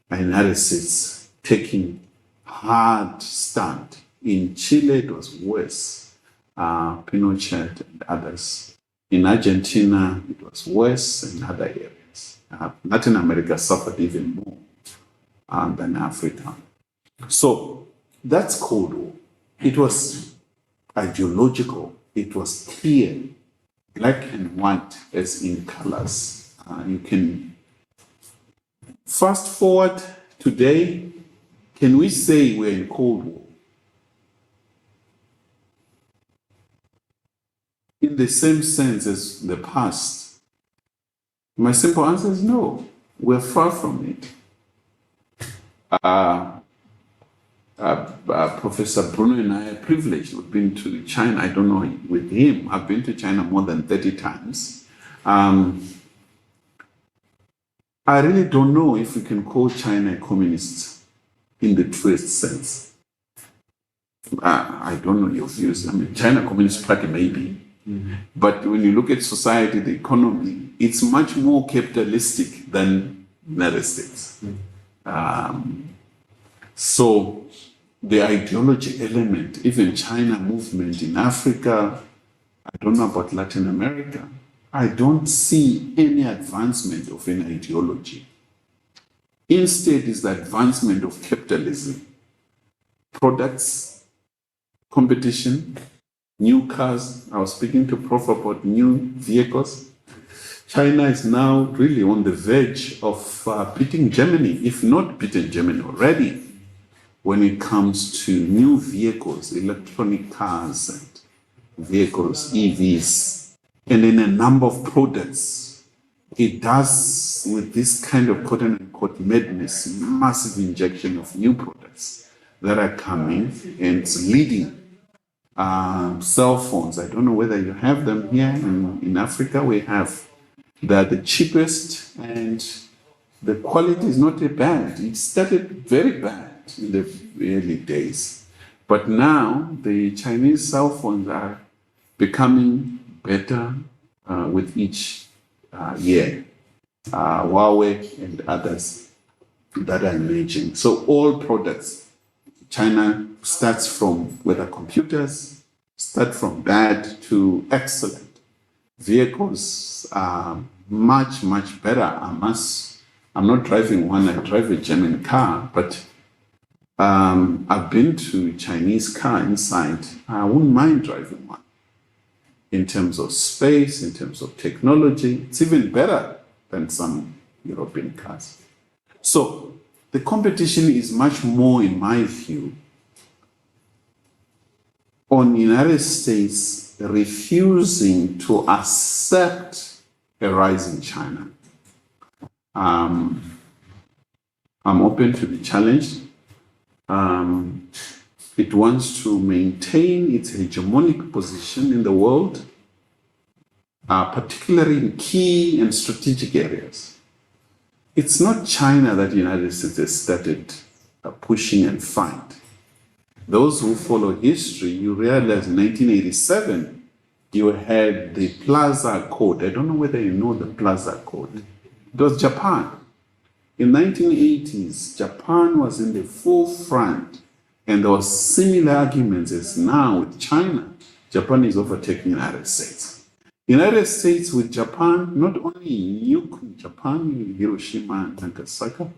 The United States taking hard stand. In Chile, it was worse. Pinochet and others. In Argentina, it was worse, and other areas. Latin America suffered even more than Africa. So that's Cold War. It was ideological. It was clear, black and white as in colors. You can fast forward today. Can we say we're in Cold War? In the same sense as the past? My simple answer is no. We're far from it. Professor Bruno and I are privileged. We've been to China. I don't know with him. I've been to China more than 30 times. I really don't know if we can call China a communist in the truest sense. I don't know your views. I mean, China Communist Party maybe. Mm-hmm. But when you look at society, the economy, it's much more capitalistic than United States. Mm-hmm. So the ideology element, even China movement in Africa, I don't know about Latin America, I don't see any advancement of an ideology. Instead is the advancement of capitalism, products, competition, new cars. I was speaking to Prof about new vehicles. China is now really on the verge of beating Germany, if not beating Germany already, when it comes to new vehicles, electronic cars and vehicles, EVs, and in a number of products. It does, with this kind of quote-unquote madness, massive injection of new products that are coming, and it's leading. Cell phones, I don't know whether you have them here in Africa. We have, they're the cheapest, and the quality is not bad. It started very bad in the early days, but now the Chinese cell phones are becoming better with each year. Huawei and others that are emerging. So all products, China starts from, whether computers, start from bad to excellent. Vehicles are much, much better. I'm not driving one, I drive a German car, but I've been to Chinese car inside. I wouldn't mind driving one. In terms of space, in terms of technology, it's even better than some European cars. So the competition is much more, in my view, on the United States refusing to accept a rising China. I'm open to be challenged. It wants to maintain its hegemonic position in the world, particularly in key and strategic areas. It's not China that the United States has started pushing and fight. Those who follow history, you realize in 1987, you had the Plaza Accord. I don't know whether you know the Plaza Accord. It was Japan. In 1980s, Japan was in the forefront, and there were similar arguments as now with China. Japan is overtaking the United States. United States with Japan not only nuked Japan, Hiroshima and Nagasaki,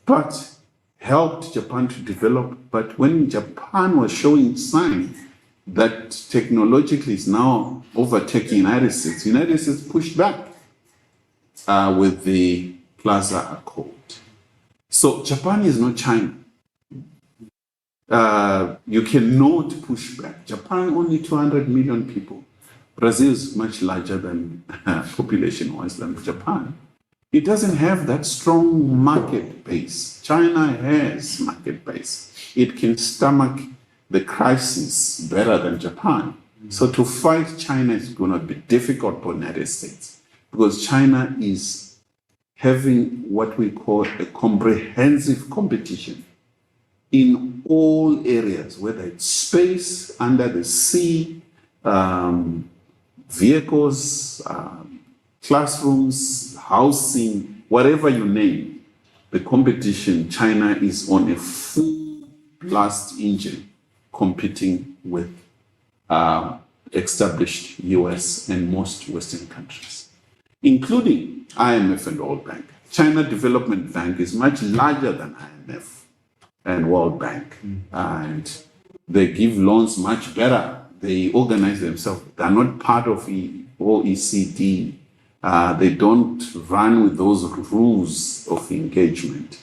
but helped Japan to develop. But when Japan was showing signs that technologically is now overtaking United States. United States pushed back with the Plaza Accord. So Japan is not China. You cannot push back. Japan, only 200 million people. Brazil is much larger than population-wise than Japan. It doesn't have that strong market base. China has market base. It can stomach the crisis better than Japan. So to fight China is going to be difficult for the United States because China is having what we call a comprehensive competition in all areas, whether it's space, under the sea, vehicles, classrooms, housing, whatever you name, the competition, China is on a full blast engine competing with established US and most Western countries, including IMF and World Bank. China Development Bank is much larger than IMF and World Bank, and they give loans much better. They organize themselves. They're not part of OECD. They don't run with those rules of engagement.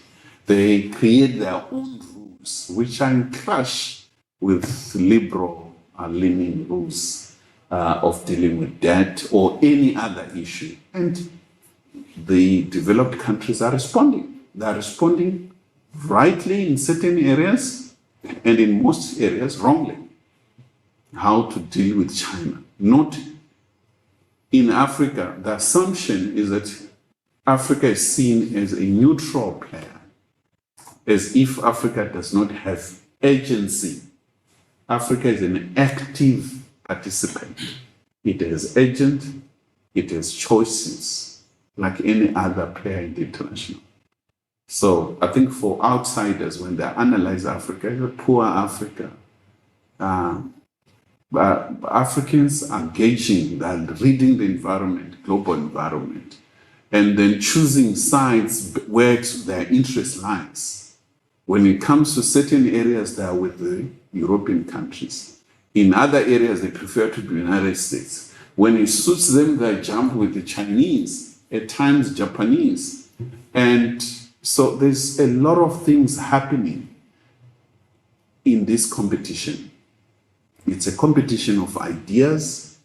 They create their own rules, which are in clash with liberal leaning rules of dealing with debt or any other issue. And the developed countries are responding. They're responding rightly in certain areas and in most areas wrongly. How to deal with China. Not in Africa, the assumption is that Africa is seen as a neutral player, as if Africa does not have agency. Africa is an active participant. It has agent, it has choices, like any other player in the international. So I think for outsiders, when they analyze Africa, it's a poor Africa. Africans are gauging, they're reading the environment, global environment, and then choosing sides where their interest lies. When it comes to certain areas, they are with the European countries. In other areas, they prefer to be United States. When it suits them, they jump with the Chinese, at times Japanese. And so there's a lot of things happening in this competition. It's a competition of ideas,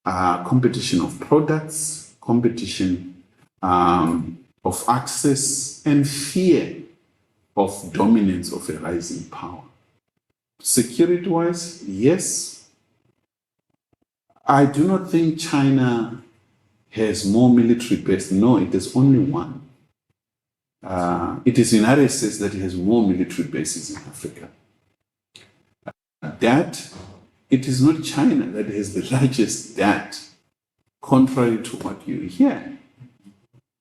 competition of products, competition of access, and fear of dominance of a rising power. Security-wise, yes. I do not think China has more military base. No, it is only one. It is the United States that has more military bases in Africa. That, it is not China that has the largest debt, contrary to what you hear.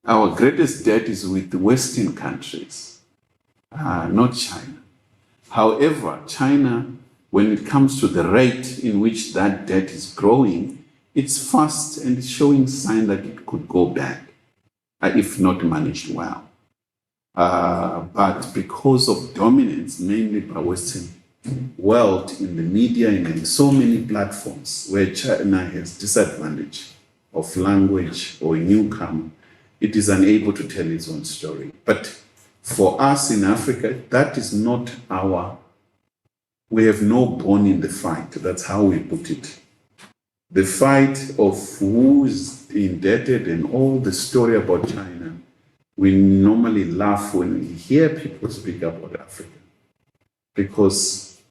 Our greatest debt is with the Western countries, not China. However, China, when it comes to the rate in which that debt is growing, it's fast and it's showing signs that it could go back, if not managed well. But because of dominance, mainly by Western world in the media and in so many platforms where China has disadvantage of language or newcomer, it is unable to tell its own story. But for us in Africa, that is not we have no bone in the fight. That's how we put it. The fight of who is indebted and all the story about China, we normally laugh when we hear people speak about Africa, because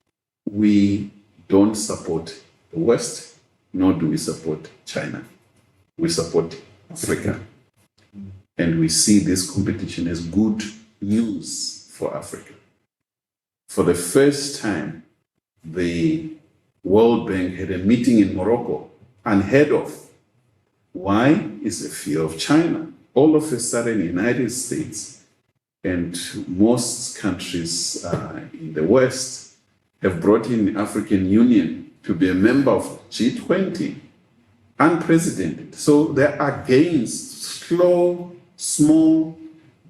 we don't support the West, nor do we support China. We support Africa. And we see this competition as good news for Africa. For the first time, the World Bank had a meeting in Morocco, unheard of. Why? It's the fear of China. All of a sudden, the United States and most countries in the West have brought in the African Union to be a member of G20, unprecedented. So there are gains, slow, small,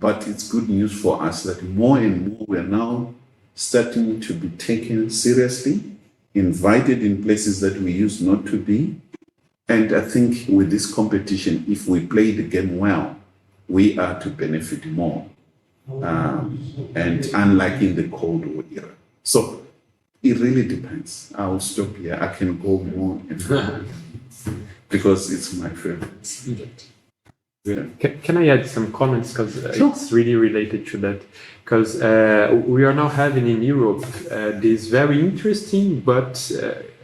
but it's good news for us that more and more we are now starting to be taken seriously invited in places that we used not to be. And I think with this competition, if we play the game well, we are to benefit more. And unlike in the Cold War era. So it really depends. I'll stop here. I can go more and more because it's my favorite subject. Yeah. Can I add some comments, because Sure. it's really related to that? Because we are now having in Europe this very interesting, but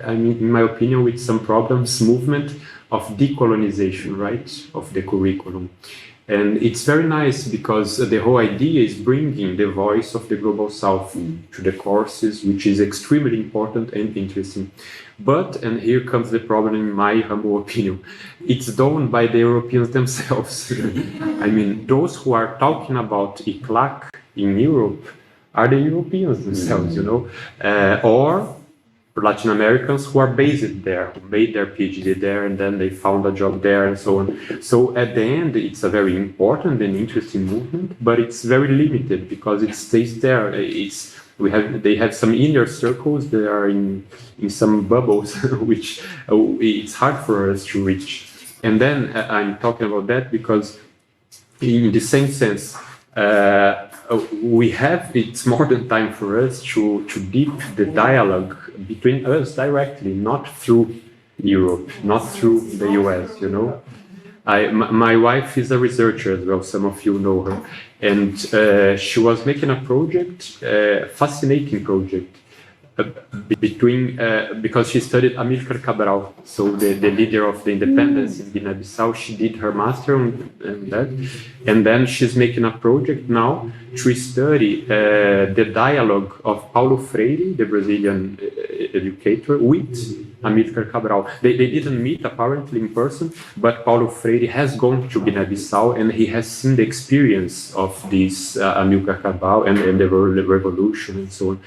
I mean, in my opinion, with some problems, movement of decolonization, right, of the curriculum. And it's very nice because the whole idea is bringing the voice of the Global South to the courses, which is extremely important and interesting. But, and here comes the problem in my humble opinion, it's done by the Europeans themselves. I mean, those who are talking about ICLAC in Europe are the Europeans themselves, you know, or Latin Americans who are based there, who made their PhD there, and then they found a job there, and so on. So at the end, it's a very important and interesting movement, but it's very limited because it stays there. They have some inner circles that are in some bubbles, which it's hard for us to reach. And then I'm talking about that because, in the same sense, it's more than time for us to deep the dialogue between us directly, not through Europe, not through the US, you know. My wife is a researcher as well, some of you know her, and she was making a project, fascinating project, because she studied Amílcar Cabral, so the leader of the independence in Guinea-Bissau. She did her master on that, and then she's making a project now to study the dialogue of Paulo Freire, the Brazilian educator, with Amílcar Cabral. They didn't meet apparently in person, but Paulo Freire has gone to Guinea-Bissau and he has seen the experience of this Amílcar Cabral and the revolution and so on.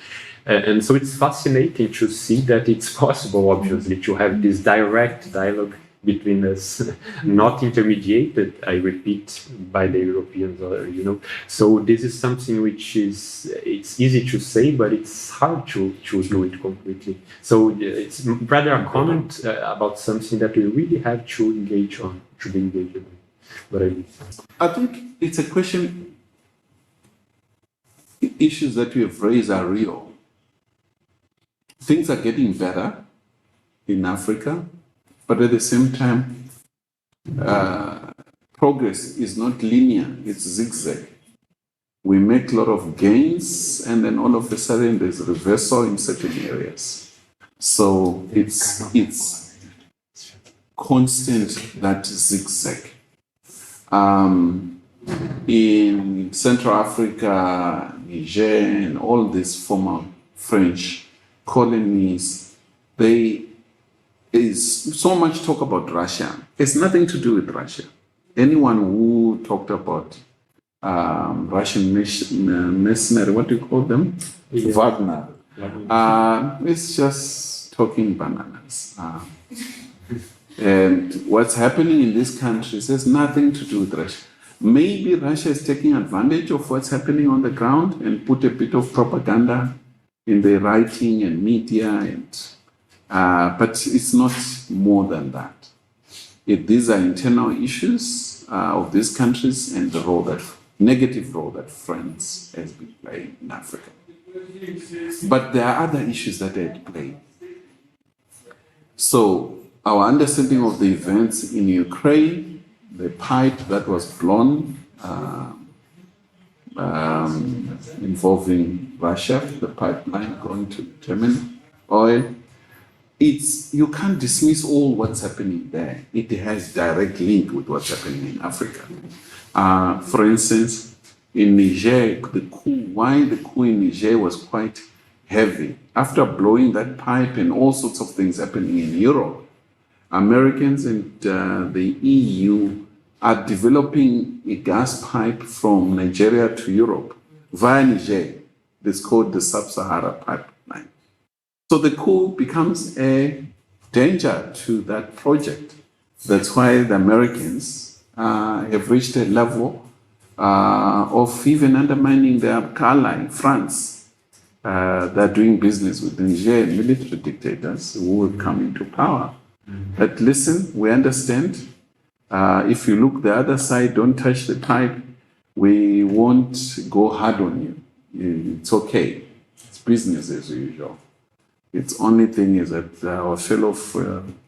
And so it's fascinating to see that it's possible, obviously, to have this direct dialogue between us, not intermediated, I repeat, by the Europeans, you know. So this is something which it's easy to say, but it's hard to do it completely. So it's rather a comment about something that we really have to engage on, to be engaged on. But I think it's a question, issues that you have raised are real. Things are getting better in Africa, but at the same time, progress is not linear, it's zigzag. We make a lot of gains, and then all of a sudden there's a reversal in certain areas. So it's constant, that zigzag. In Central Africa, Niger, and all these former French colonies, there is so much talk about Russia. It's nothing to do with Russia. Anyone who talked about Russian mercenary, what do you call them? Yeah. Wagner. It's just talking bananas. And what's happening in these countries has nothing to do with Russia. Maybe Russia is taking advantage of what's happening on the ground and put a bit of propaganda in the writing and media, but it's not more than that. These are internal issues of these countries and the negative role that France has been playing in Africa. But there are other issues that are at play. So our understanding of the events in Ukraine, the pipe that was blown, involving Russia, the pipeline going to Germany, oil. You can't dismiss all what's happening there. It has direct link with what's happening in Africa. For instance, in Niger, why the coup in Niger was quite heavy. After blowing that pipe and all sorts of things happening in Europe, Americans and the EU are developing a gas pipe from Nigeria to Europe via Niger. It's called the Sub-Sahara Pipeline. So the coup becomes a danger to that project. That's why the Americans have reached a level of even undermining their ally, France. they're doing business with Niger military dictators who will come into power. But listen, we understand. If you look the other side, don't touch the pipe. We won't go hard on you. It's okay. It's business as usual. Its only thing is that our fellow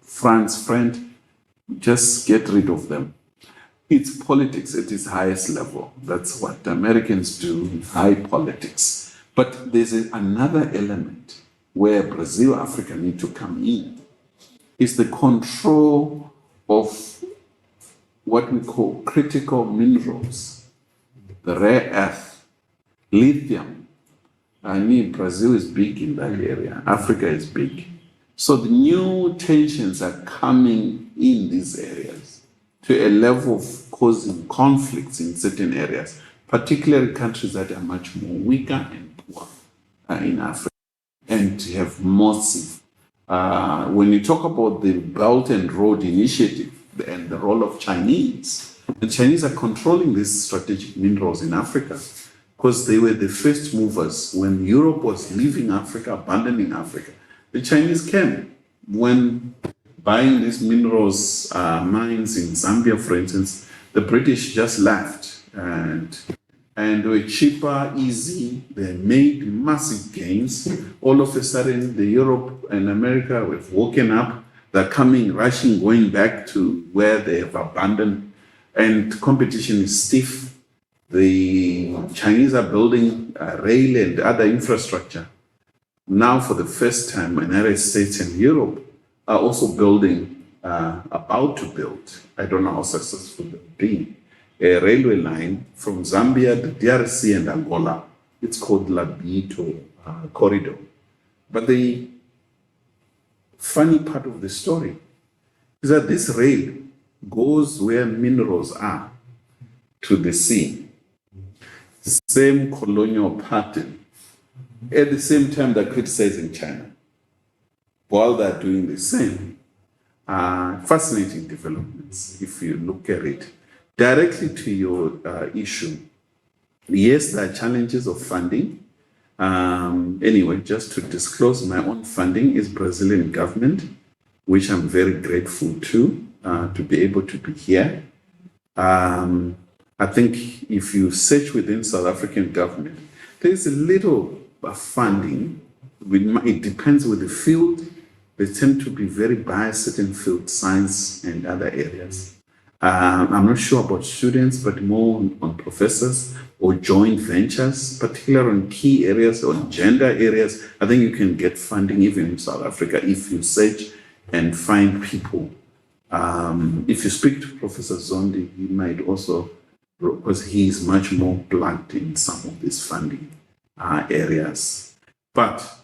France friend, just get rid of them. It's politics at its highest level. That's what Americans do, high politics. But there's another element where Brazil, Africa need to come in. It's the control of what we call critical minerals, the rare earth, lithium. I mean, Brazil is big in that area. Africa is big. So the new tensions are coming in these areas to a level of causing conflicts in certain areas, particularly countries that are much more weaker and poor in Africa and have massive. When you talk about the Belt and Road Initiative and the role of Chinese, the Chinese are controlling these strategic minerals in Africa because they were the first movers. When Europe was leaving Africa, abandoning Africa, the Chinese came. When buying these minerals, mines in Zambia, for instance, the British just left and they were cheaper, easy. They made massive gains. All of a sudden, the Europe and America have woken up. They're coming, rushing, going back to where they have abandoned, and competition is stiff. The Chinese are building rail and other infrastructure. Now, for the first time, the United States and Europe are also building, about to build, I don't know how successful they'll be, a railway line from Zambia to DRC and Angola. It's called Labito Corridor. But the funny part of the story is that this rail goes where minerals are, to the sea. Same colonial pattern. At the same time, they're criticizing China while they're doing the same. Fascinating developments, if you look at it. Directly to your issue, yes, there are challenges of funding. Anyway, just to disclose, my own funding is Brazilian government, which I'm very grateful to be able to be here. I think if you search within South African government, there's a little funding. It depends with the field. They tend to be very biased certain field, science and other areas. I'm not sure about students, but more on professors or joint ventures, particularly on key areas or gender areas. I think you can get funding even in South Africa if you search and find people. If you speak to Professor Zondi, he might also, because he is much more plugged in some of these funding areas. But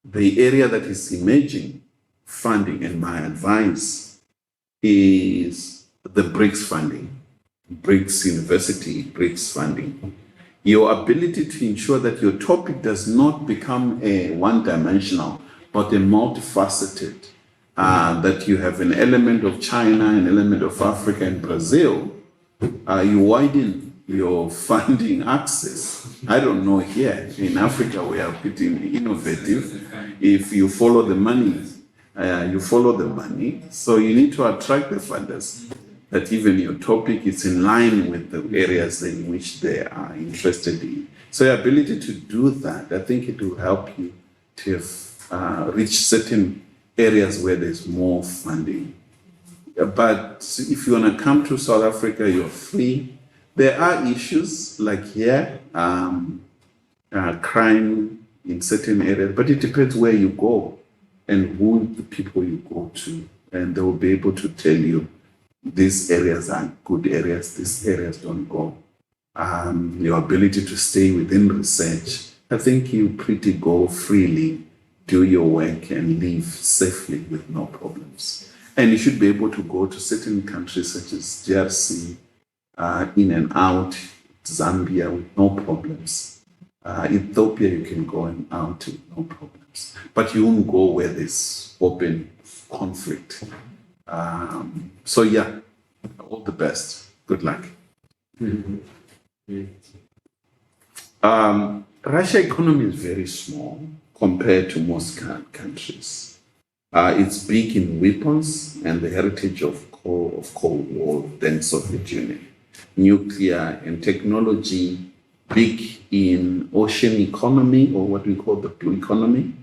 the area that is emerging funding, and my advice is the BRICS funding, BRICS University, BRICS funding. Your ability to ensure that your topic does not become a one-dimensional, but a multifaceted, that you have an element of China, an element of Africa and Brazil, you widen your funding access. I don't know, here in Africa, we are pretty innovative. If you follow the money, you follow the money. So you need to attract the funders, that even your topic is in line with the areas in which they are interested in. So your ability to do that, I think it will help you to have, reach certain areas where there's more funding. But if you want to come to South Africa, you're free. There are issues like here, crime in certain areas, but it depends where you go and who the people you go to, and they will be able to tell you these areas are good areas, these areas don't go. Your ability to stay within research, I think you pretty go freely, do your work and leave safely with no problems. And you should be able to go to certain countries such as DRC, in and out, Zambia with no problems. Ethiopia, you can go and out with no problems. But you won't go where there's open conflict. So yeah, all the best. Good luck. Mm-hmm. Russia economy is very small compared to most countries. It's big in weapons and the heritage of Cold War, then Soviet Union. Nuclear and technology, big in ocean economy, or what we call the blue economy.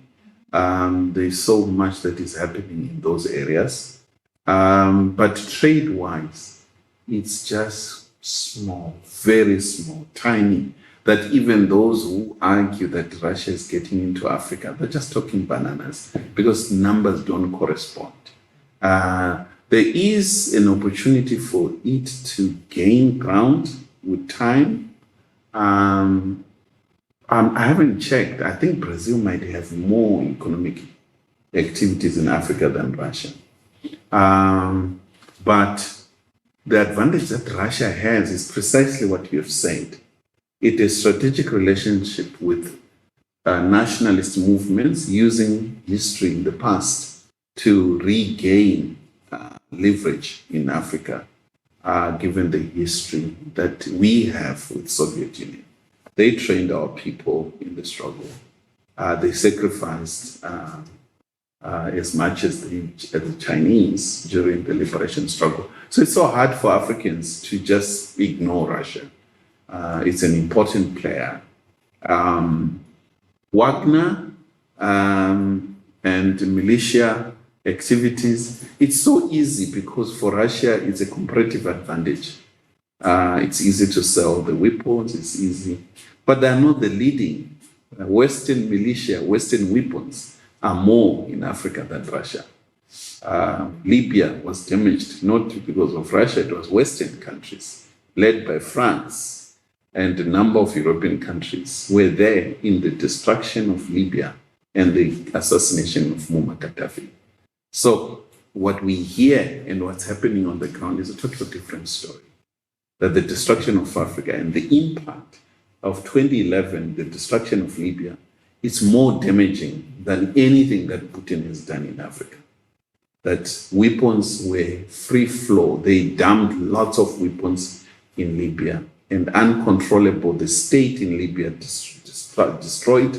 There's so much that is happening in those areas. But trade-wise, it's just small, very small, tiny, that even those who argue that Russia is getting into Africa, they're just talking bananas because numbers don't correspond. There is an opportunity for it to gain ground with time. I haven't checked. I think Brazil might have more economic activities in Africa than Russia. But the advantage that Russia has is precisely what you have said. It is strategic relationship with nationalist movements using history in the past to regain leverage in Africa, given the history that we have with Soviet Union. They trained our people in the struggle. They sacrificed as much as the Chinese during the liberation struggle. So it's so hard for Africans to just ignore Russia. It's an important player. Wagner and militia activities, it's so easy because for Russia, it's a comparative advantage. It's easy to sell the weapons, it's easy, but they're not the leading. Western militia, Western weapons are more in Africa than Russia. Libya was damaged not because of Russia, it was Western countries led by France. And a number of European countries were there in the destruction of Libya and the assassination of Muammar Gaddafi. So what we hear and what's happening on the ground is a totally different story. That the destruction of Africa and the impact of 2011, the destruction of Libya, is more damaging than anything that Putin has done in Africa. That weapons were free flow. They dumped lots of weapons in Libya, and uncontrollable, the state in Libya destroyed,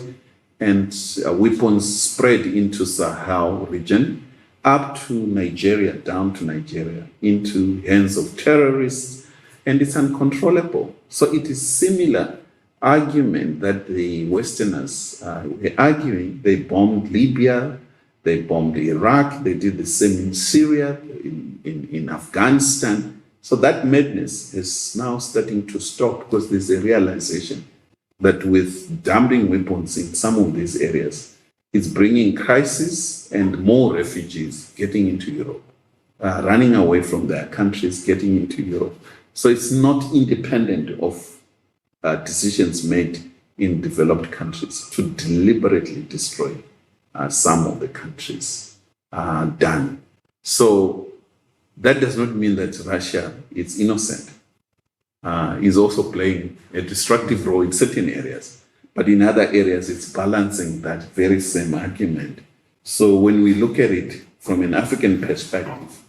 and weapons spread into Sahel region, up to Nigeria, down to Nigeria, into hands of terrorists, and it's uncontrollable. So it is similar argument that the Westerners were arguing. They bombed Libya, they bombed Iraq, they did the same in Syria, in Afghanistan. So that madness is now starting to stop because there's a realization that with dumping weapons in some of these areas, it's bringing crisis and more refugees getting into Europe, running away from their countries, getting into Europe. So it's not independent of decisions made in developed countries to deliberately destroy some of the countries done. So that does not mean that Russia is innocent. Is also playing a destructive role in certain areas, but in other areas it's balancing that very same argument. So when we look at it from an African perspective,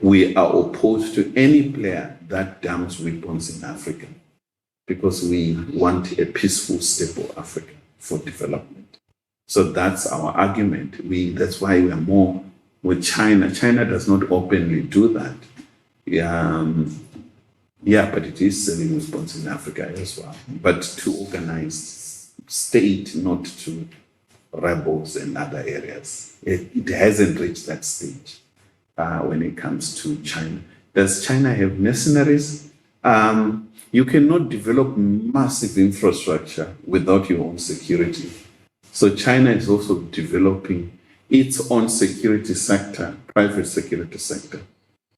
we are opposed to any player that dumps weapons in Africa because we want a peaceful, stable Africa for development. So that's our argument. That's why we are more with China. China does not openly do that. But it is selling weapons in Africa as well. But to organized state, not to rebels in other areas. It hasn't reached that stage when it comes to China. Does China have mercenaries? You cannot develop massive infrastructure without your own security. So China is also developing its own security sector, private security sector.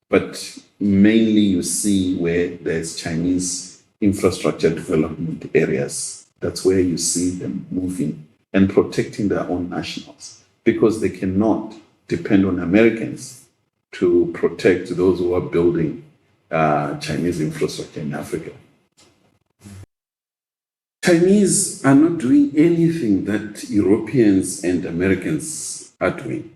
But mainly you see where there's Chinese infrastructure development areas. That's where you see them moving and protecting their own nationals because they cannot depend on Americans to protect those who are building Chinese infrastructure in Africa. Chinese are not doing anything that Europeans and Americans are doing.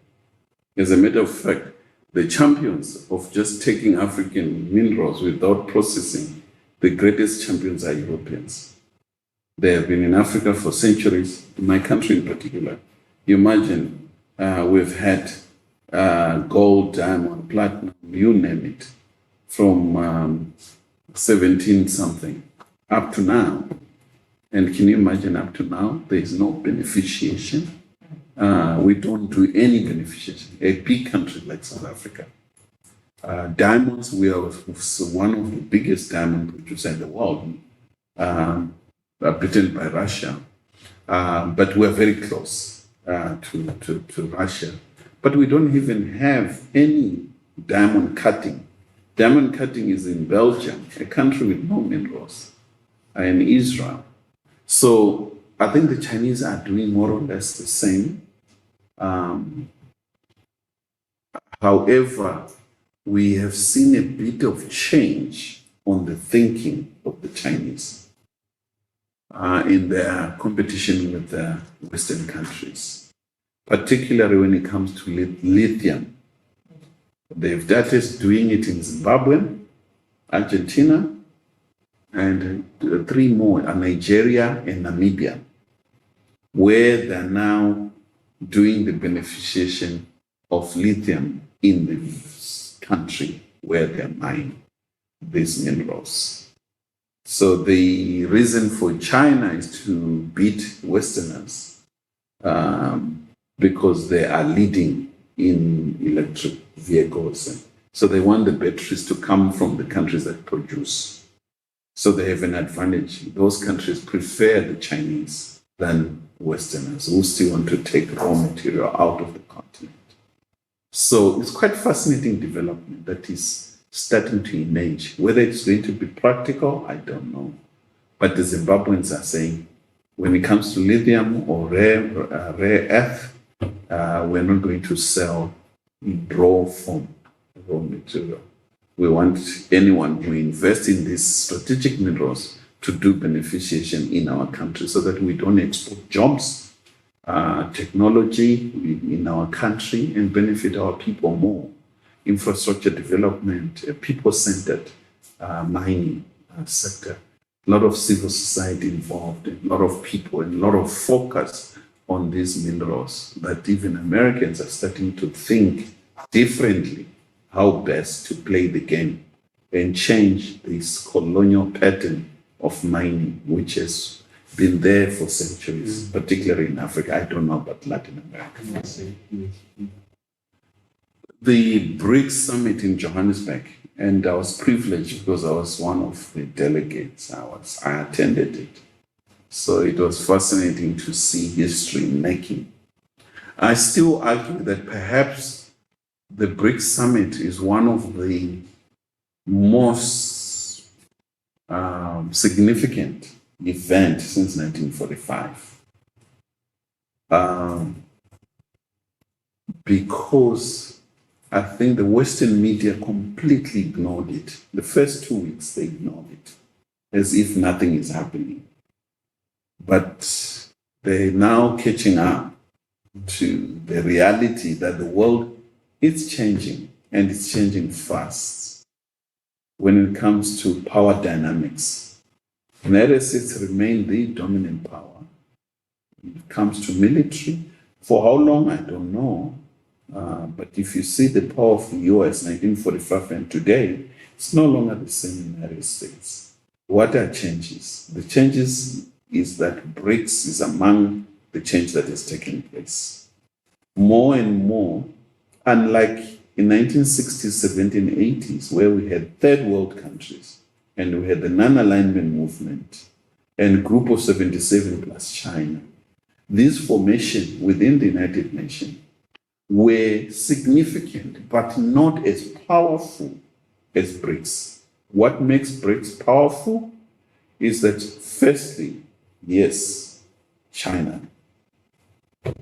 As a matter of fact, the champions of just taking African minerals without processing, the greatest champions are Europeans. They have been in Africa for centuries, in my country in particular. You imagine we've had gold, diamond, platinum, you name it, from 17 something up to now. And can you imagine up to now, there is no beneficiation? We don't do any beneficiation. A big country like South Africa. Diamonds, we are one of the biggest diamond producers in the world, beaten by Russia. But we're very close to Russia. But we don't even have any diamond cutting. Diamond cutting is in Belgium, a country with no minerals, and Israel. So I think the Chinese are doing more or less the same. However, we have seen a bit of change on the thinking of the Chinese in their competition with the Western countries, particularly when it comes to lithium. They've started doing it in Zimbabwe, Argentina, and three more, Nigeria and Namibia, where they're now doing the beneficiation of lithium in the country where they're mining these minerals. So the reason for China is to beat Westerners because they are leading in electric vehicles. So they want the batteries to come from the countries that produce. So they have an advantage. Those countries prefer the Chinese than Westerners who still want to take raw material out of the continent. So it's quite fascinating development that is starting to emerge. Whether it's going to be practical, I don't know. But the Zimbabweans are saying, when it comes to lithium or rare earth, we're not going to sell in raw form, raw material. We want anyone who invests in these strategic minerals to do beneficiation in our country so that we don't export jobs, technology in our country and benefit our people more. Infrastructure development, people-centered mining sector, a lot of civil society involved, a lot of people, and a lot of focus on these minerals that even Americans are starting to think differently how best to play the game and change this colonial pattern of mining, which has been there for centuries, particularly in Africa. I don't know about Latin America. The BRICS summit in Johannesburg, and I was privileged because I was one of the delegates. I attended it. So it was fascinating to see history making. I still argue that perhaps the BRICS summit is one of the most significant events since 1945. Because I think the Western media completely ignored it. The first 2 weeks, they ignored it, as if nothing is happening. But they're now catching up to the reality that the world is changing, and it's changing fast. When it comes to power dynamics, the United States remain the dominant power. When it comes to military, for how long, I don't know. But if you see the power of the US 1945 and today, it's no longer the same United States. What are changes? The changes is that BRICS is among the change that is taking place. More and more, unlike in 1960s, 70s, 80s, where we had third world countries and we had the non-alignment movement and group of 77 plus China, these formations within the United Nations were significant, but not as powerful as BRICS. What makes BRICS powerful is that, firstly, yes, China.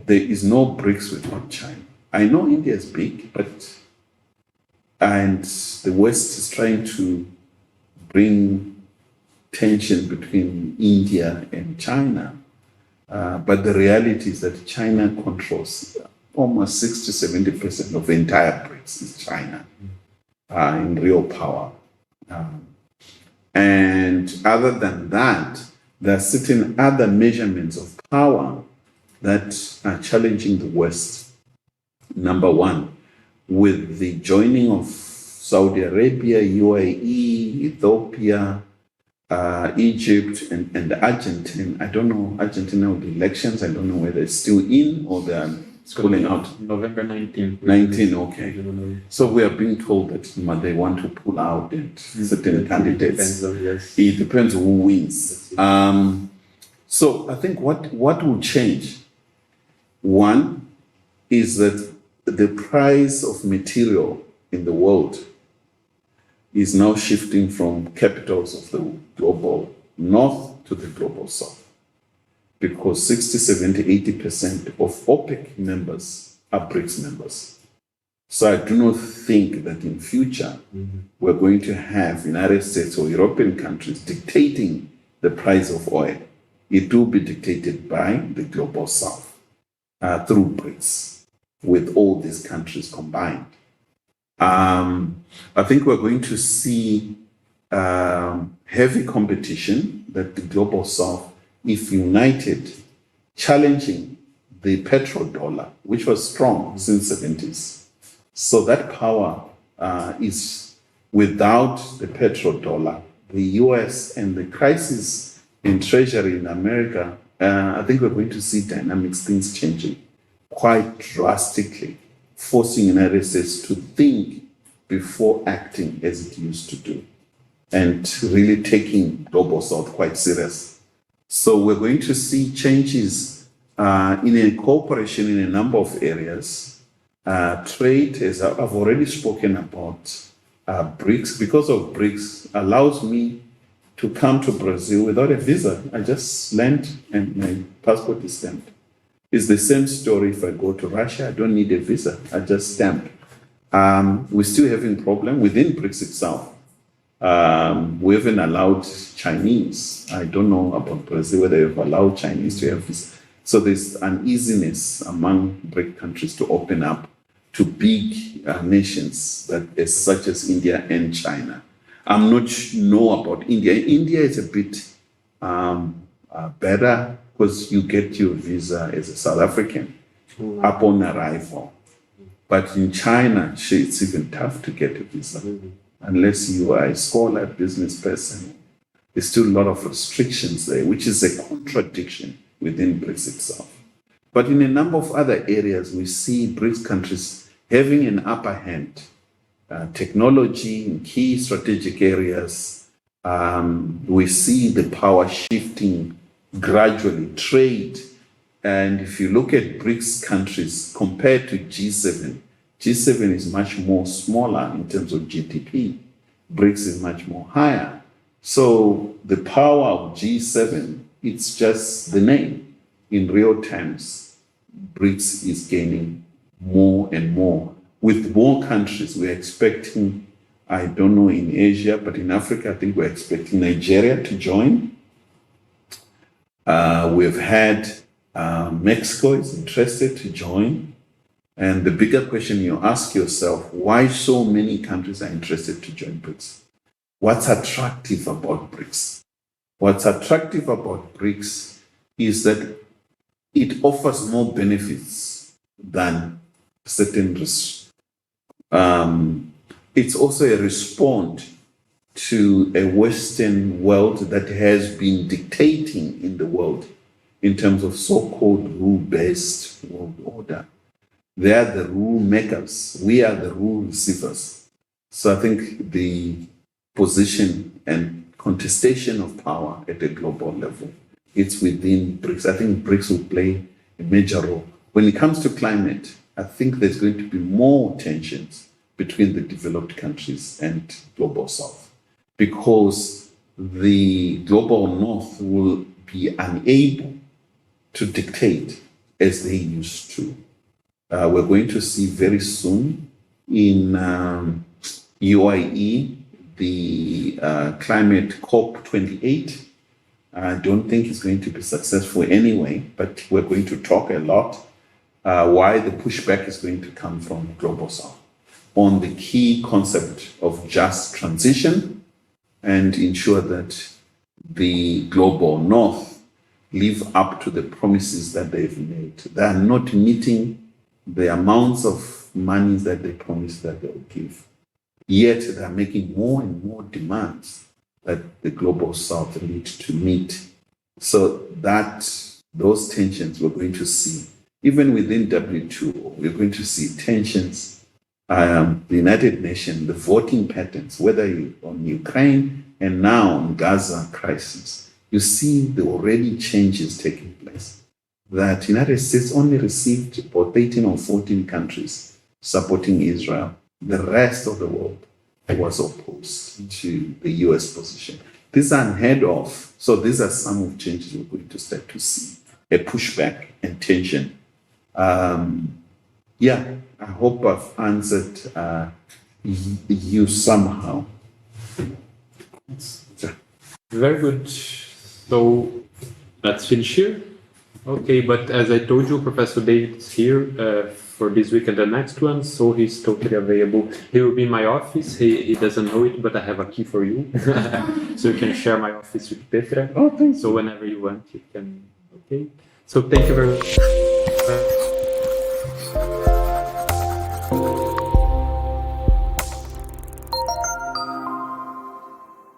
There is no BRICS without China. I know India is big, and the West is trying to bring tension between India and China. But the reality is that China controls almost 60-70% of the entire BRICS is China in real power. And other than that, there are certain other measurements of power that are challenging the West. Number one, with the joining of Saudi Arabia, UAE, Ethiopia, Egypt, and Argentina. I don't know, Argentina with the elections, I don't know whether it's still in or they're pulling out. November 19th. 19, okay. So we are being told that they want to pull out and certain candidates. It depends on who wins. So I think what will change, one, is that the price of material in the world is now shifting from capitals of the global north to the global south, because 60, 70, 80% of OPEC members are BRICS members. So I do not think that in future we're going to have United States or European countries dictating the price of oil. It will be dictated by the global south through BRICS, with all these countries combined. I think we're going to see heavy competition that the global south, if united, challenging the petrodollar, which was strong since the 70s. So that power is without the petrodollar, the US and the crisis in treasury in America. I think we're going to see dynamics, things changing quite drastically, forcing United States to think before acting as it used to do, and really taking global south quite serious. So we're going to see changes in a cooperation in a number of areas. Trade, as I've already spoken about, BRICS, because of BRICS, allows me to come to Brazil without a visa. I just land and my passport is stamped. It's the same story if I go to Russia. I don't need a visa. I just stamp. We're still having problem within BRICS itself. We haven't allowed Chinese. I don't know about Brazil, whether they've allowed Chinese to have visa. So there's uneasiness among BRIC countries to open up to big nations that such as India and China. I'm not know about India. India is a bit better because you get your visa as a South African upon arrival. But in China, it's even tough to get a visa unless you are a scholar, business person. There's still a lot of restrictions there, which is a contradiction within BRICS itself. But in a number of other areas, we see BRICS countries having an upper hand. Technology in key strategic areas, we see the power shifting gradually, trade. And if you look at BRICS countries compared to G7, G7 is much more smaller in terms of GDP. BRICS is much more higher. So the power of G7, it's just the name. In real terms, BRICS is gaining more and more. With more countries, we're expecting, I don't know in Asia, but in Africa, I think we're expecting Nigeria to join. We've had Mexico is interested to join. And the bigger question you ask yourself, why so many countries are interested to join BRICS? What's attractive about BRICS? What's attractive about BRICS is that it offers more benefits than certain risks. It's also a response to a Western world that has been dictating in the world in terms of so-called rule-based world order. They are the rule makers. We are the rule receivers. So I think the position and contestation of power at a global level, it's within BRICS. I think BRICS will play a major role. When it comes to climate, I think there's going to be more tensions between the developed countries and global south, because the global north will be unable to dictate as they used to. We're going to see very soon in UAE the climate COP28. I don't think it's going to be successful anyway, but we're going to talk a lot why the pushback is going to come from global south on the key concept of just transition and ensure that the global north live up to the promises that they've made. They are not meeting the amounts of money that they promised that they'll give. Yet they are making more and more demands that the global south needs to meet. So that those tensions we're going to see. Even within WTO, we're going to see tensions. The United Nations, the voting patterns, whether on Ukraine and now on Gaza crisis, you see the already changes taking place. That United States only received about 13 or 14 countries supporting Israel. The rest of the world was opposed to the US position. These are unheard of. So these are some of the changes we're going to start to see. A pushback and tension. I hope I've answered you somehow. Very good. So let's finish here. Okay, but as I told you, Professor David is here for this week and the next one, so he's totally available. He will be in my office. He doesn't know it, but I have a key for you. So you can share my office with Petra. Oh, thanks. So whenever you want, you can. Okay. So thank you very much.